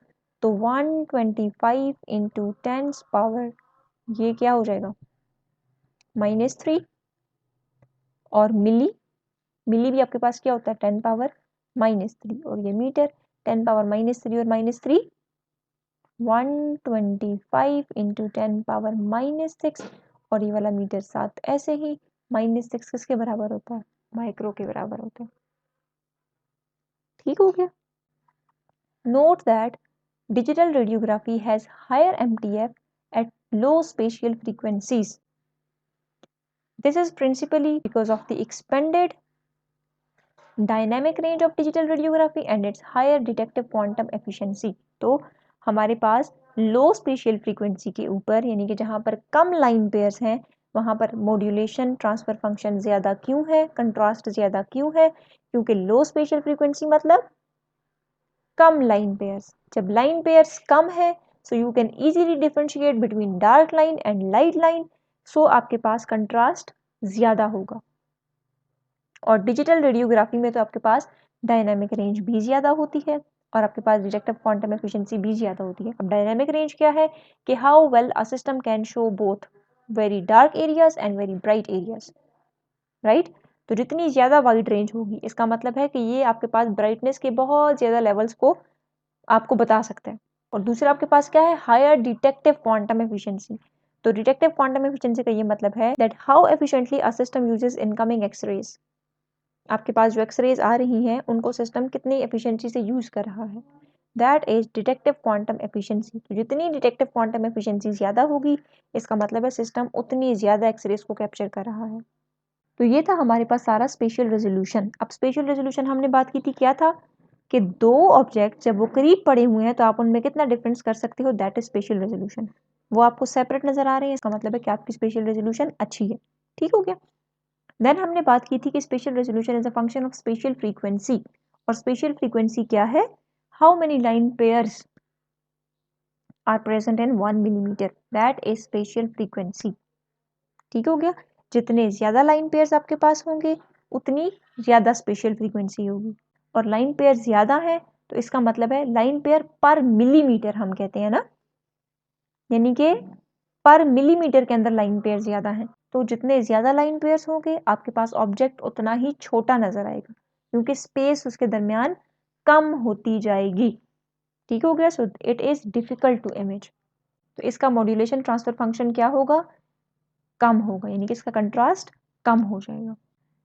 [SPEAKER 1] तो 125 इंटू 10 पावर ये क्या हो जाएगा? -3, और मिली भी आपके पास क्या होता है? 10 पावर -3, और ये मीटर 10 पावर -3 और -3 125 इंटू 10 पावर -6, और ये वाला मीटर 7 ऐसे ही। -6 किसके बराबर होता है? माइक्रो के बराबर होता है, ठीक हो गया। Note that digital radiography has higher MTF at low spatial frequencies. This is principally because of the expanded dynamic range of digital radiography and its higher detective quantum efficiency. तो हमारे पास लो स्पेशियल फ्रीक्वेंसी के ऊपर, यानी कि जहाँ पर कम line pairs हैं, वहाँ पर मॉड्यूलेशन ट्रांसफर फंक्शन ज़्यादा क्यों है, कंट्रास्ट ज़्यादा क्यों है? क्योंकि लो स्पेशियल फ्रीक्वेंसी मतलब कम लाइन पेयर्स। जब लाइन पेयर्स कम है so you can easily differentiate between dark line and light line, so आपके पास कंट्रास्ट ज़्यादा होगा। और डिजिटल रेडियोग्राफी में तो आपके पास डायनामिक रेंज भी ज़्यादा होती है और आपके पास डिटेक्टिव क्वांटम एफिशिएंसी भी ज़्यादा होती है। अब डायनामिक रेंज क्या है? कि how well a system can show both very dark areas and very bright areas, right. तो जितनी ज़्यादा वाइड रेंज होगी इसका मतलब है कि ये आपके पास ब्राइटनेस के बहुत ज़्यादा लेवल्स को आपको बता सकते हैं। और दूसरा आपके पास क्या है? Higher detective quantum efficiency. तो डिटेक्टिव क्वांटम एफिशिएंसी का ये मतलब है that how efficiently a system uses incoming X rays. आपके पास जो एक्सरेज आ रही हैं उनको सिस्टम कितनी एफिशिएंसी से यूज कर रहा है, that is detective quantum efficiency. तो जितनी डिटेक्टिव क्वांटम एफिशिएंसी ज़्यादा होगी इसका मतलब है सिस्टम उतनी ज़्यादा एक्सरेज को कैप्चर कर रहा है। तो ये था हमारे पास सारा स्पेशियल रेजोल्यूशन। अब स्पेशियल रेजोल्यूशन हमने बात की थी क्या था? कि दो ऑब्जेक्ट जब वो करीब पड़े हुए हैं तो आप उनमें कितना डिफरेंस कर सकते हो, दैट इज स्पेशियल रेजोल्यूशन। वो आपको सेपरेट नजर आ रहे हैं, इसका मतलब है कि आपकी स्पेशियल रेजोल्यूशन अच्छी है, ठीक हो गया। देन हमने बात की थी कि spatial resolution is a function of spatial frequency, और स्पेशियल फ्रीक्वेंसी क्या है? How many line pairs are present in 1 millimeter, that is spatial frequency, ठीक हो गया। जितने ज्यादा लाइन पेयर्स आपके पास होंगे उतनी ज्यादा स्पेशियल फ्रीक्वेंसी होगी, और लाइन पेयर ज्यादा है तो इसका मतलब है लाइन पेयर पर मिलीमीटर हम कहते हैं ना, यानी कि पर मिलीमीटर के अंदर लाइन पेयर ज्यादा है। तो जितने ज्यादा लाइन पेयर्स होंगे आपके पास ऑब्जेक्ट उतना ही छोटा नजर आएगा, क्योंकि स्पेस उसके दरमियान कम होती जाएगी, ठीक हो गया। So it is difficult to image. तो इसका मॉड्यूलेशन ट्रांसफर फंक्शन क्या होगा? कम होगा, यानी कि इसका कंट्रास्ट कम हो जाएगा।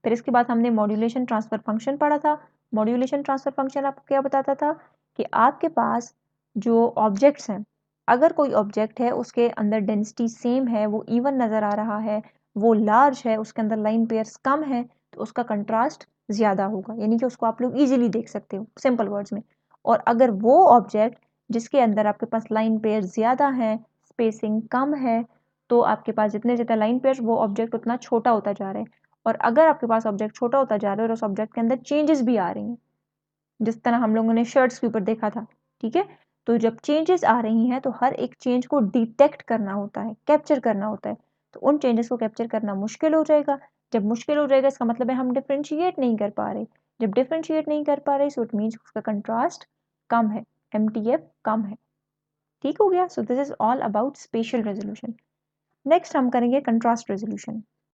[SPEAKER 1] फिर इसके बाद हमने मॉड्यूलेशन ट्रांसफर फंक्शन पढ़ा था। मॉड्यूलेशन ट्रांसफर फंक्शन आपको क्या बताता था? कि आपके पास जो ऑब्जेक्ट्स हैं, अगर कोई ऑब्जेक्ट है उसके अंदर डेंसिटी सेम है, वो इवन नज़र आ रहा है, वो लार्ज है, उसके अंदर लाइन पेयर्स कम है, तो उसका कंट्रास्ट ज़्यादा होगा, यानी कि उसको आप लोग ईजिली देख सकते हो सिंपल वर्ड्स में। और अगर वो ऑब्जेक्ट जिसके अंदर आपके पास लाइन पेयर ज़्यादा है, स्पेसिंग कम है, तो आपके पास जितने ज़्यादा लाइन पेयर्स वो ऑब्जेक्ट उतना छोटा होता जा रहा है। और अगर आपके पास ऑब्जेक्ट छोटा होता जा रहा है और उस ऑब्जेक्ट के अंदर चेंजेस भी आ रही हैं, जिस तरह हम लोगों ने शर्ट्स के ऊपर देखा था, ठीक है, तो जब चेंजेस आ रही हैं तो हर एक चेंज को डिटेक्ट करना होता है, कैप्चर करना होता है। तो उन चेंजेस को कैप्चर करना मुश्किल हो जाएगा। जब मुश्किल हो जाएगा इसका मतलब है हम डिफ्रेंशिएट नहीं कर पा रहे। जब डिफ्रेंशिएट नहीं कर पा रहे सो इट मीन्स उसका कंट्रास्ट कम है, MTF कम है। ठीक हो गया। So this is all about spatial resolution. Next हम करेंगे कंट्रास्ट रेजोल्यूशन।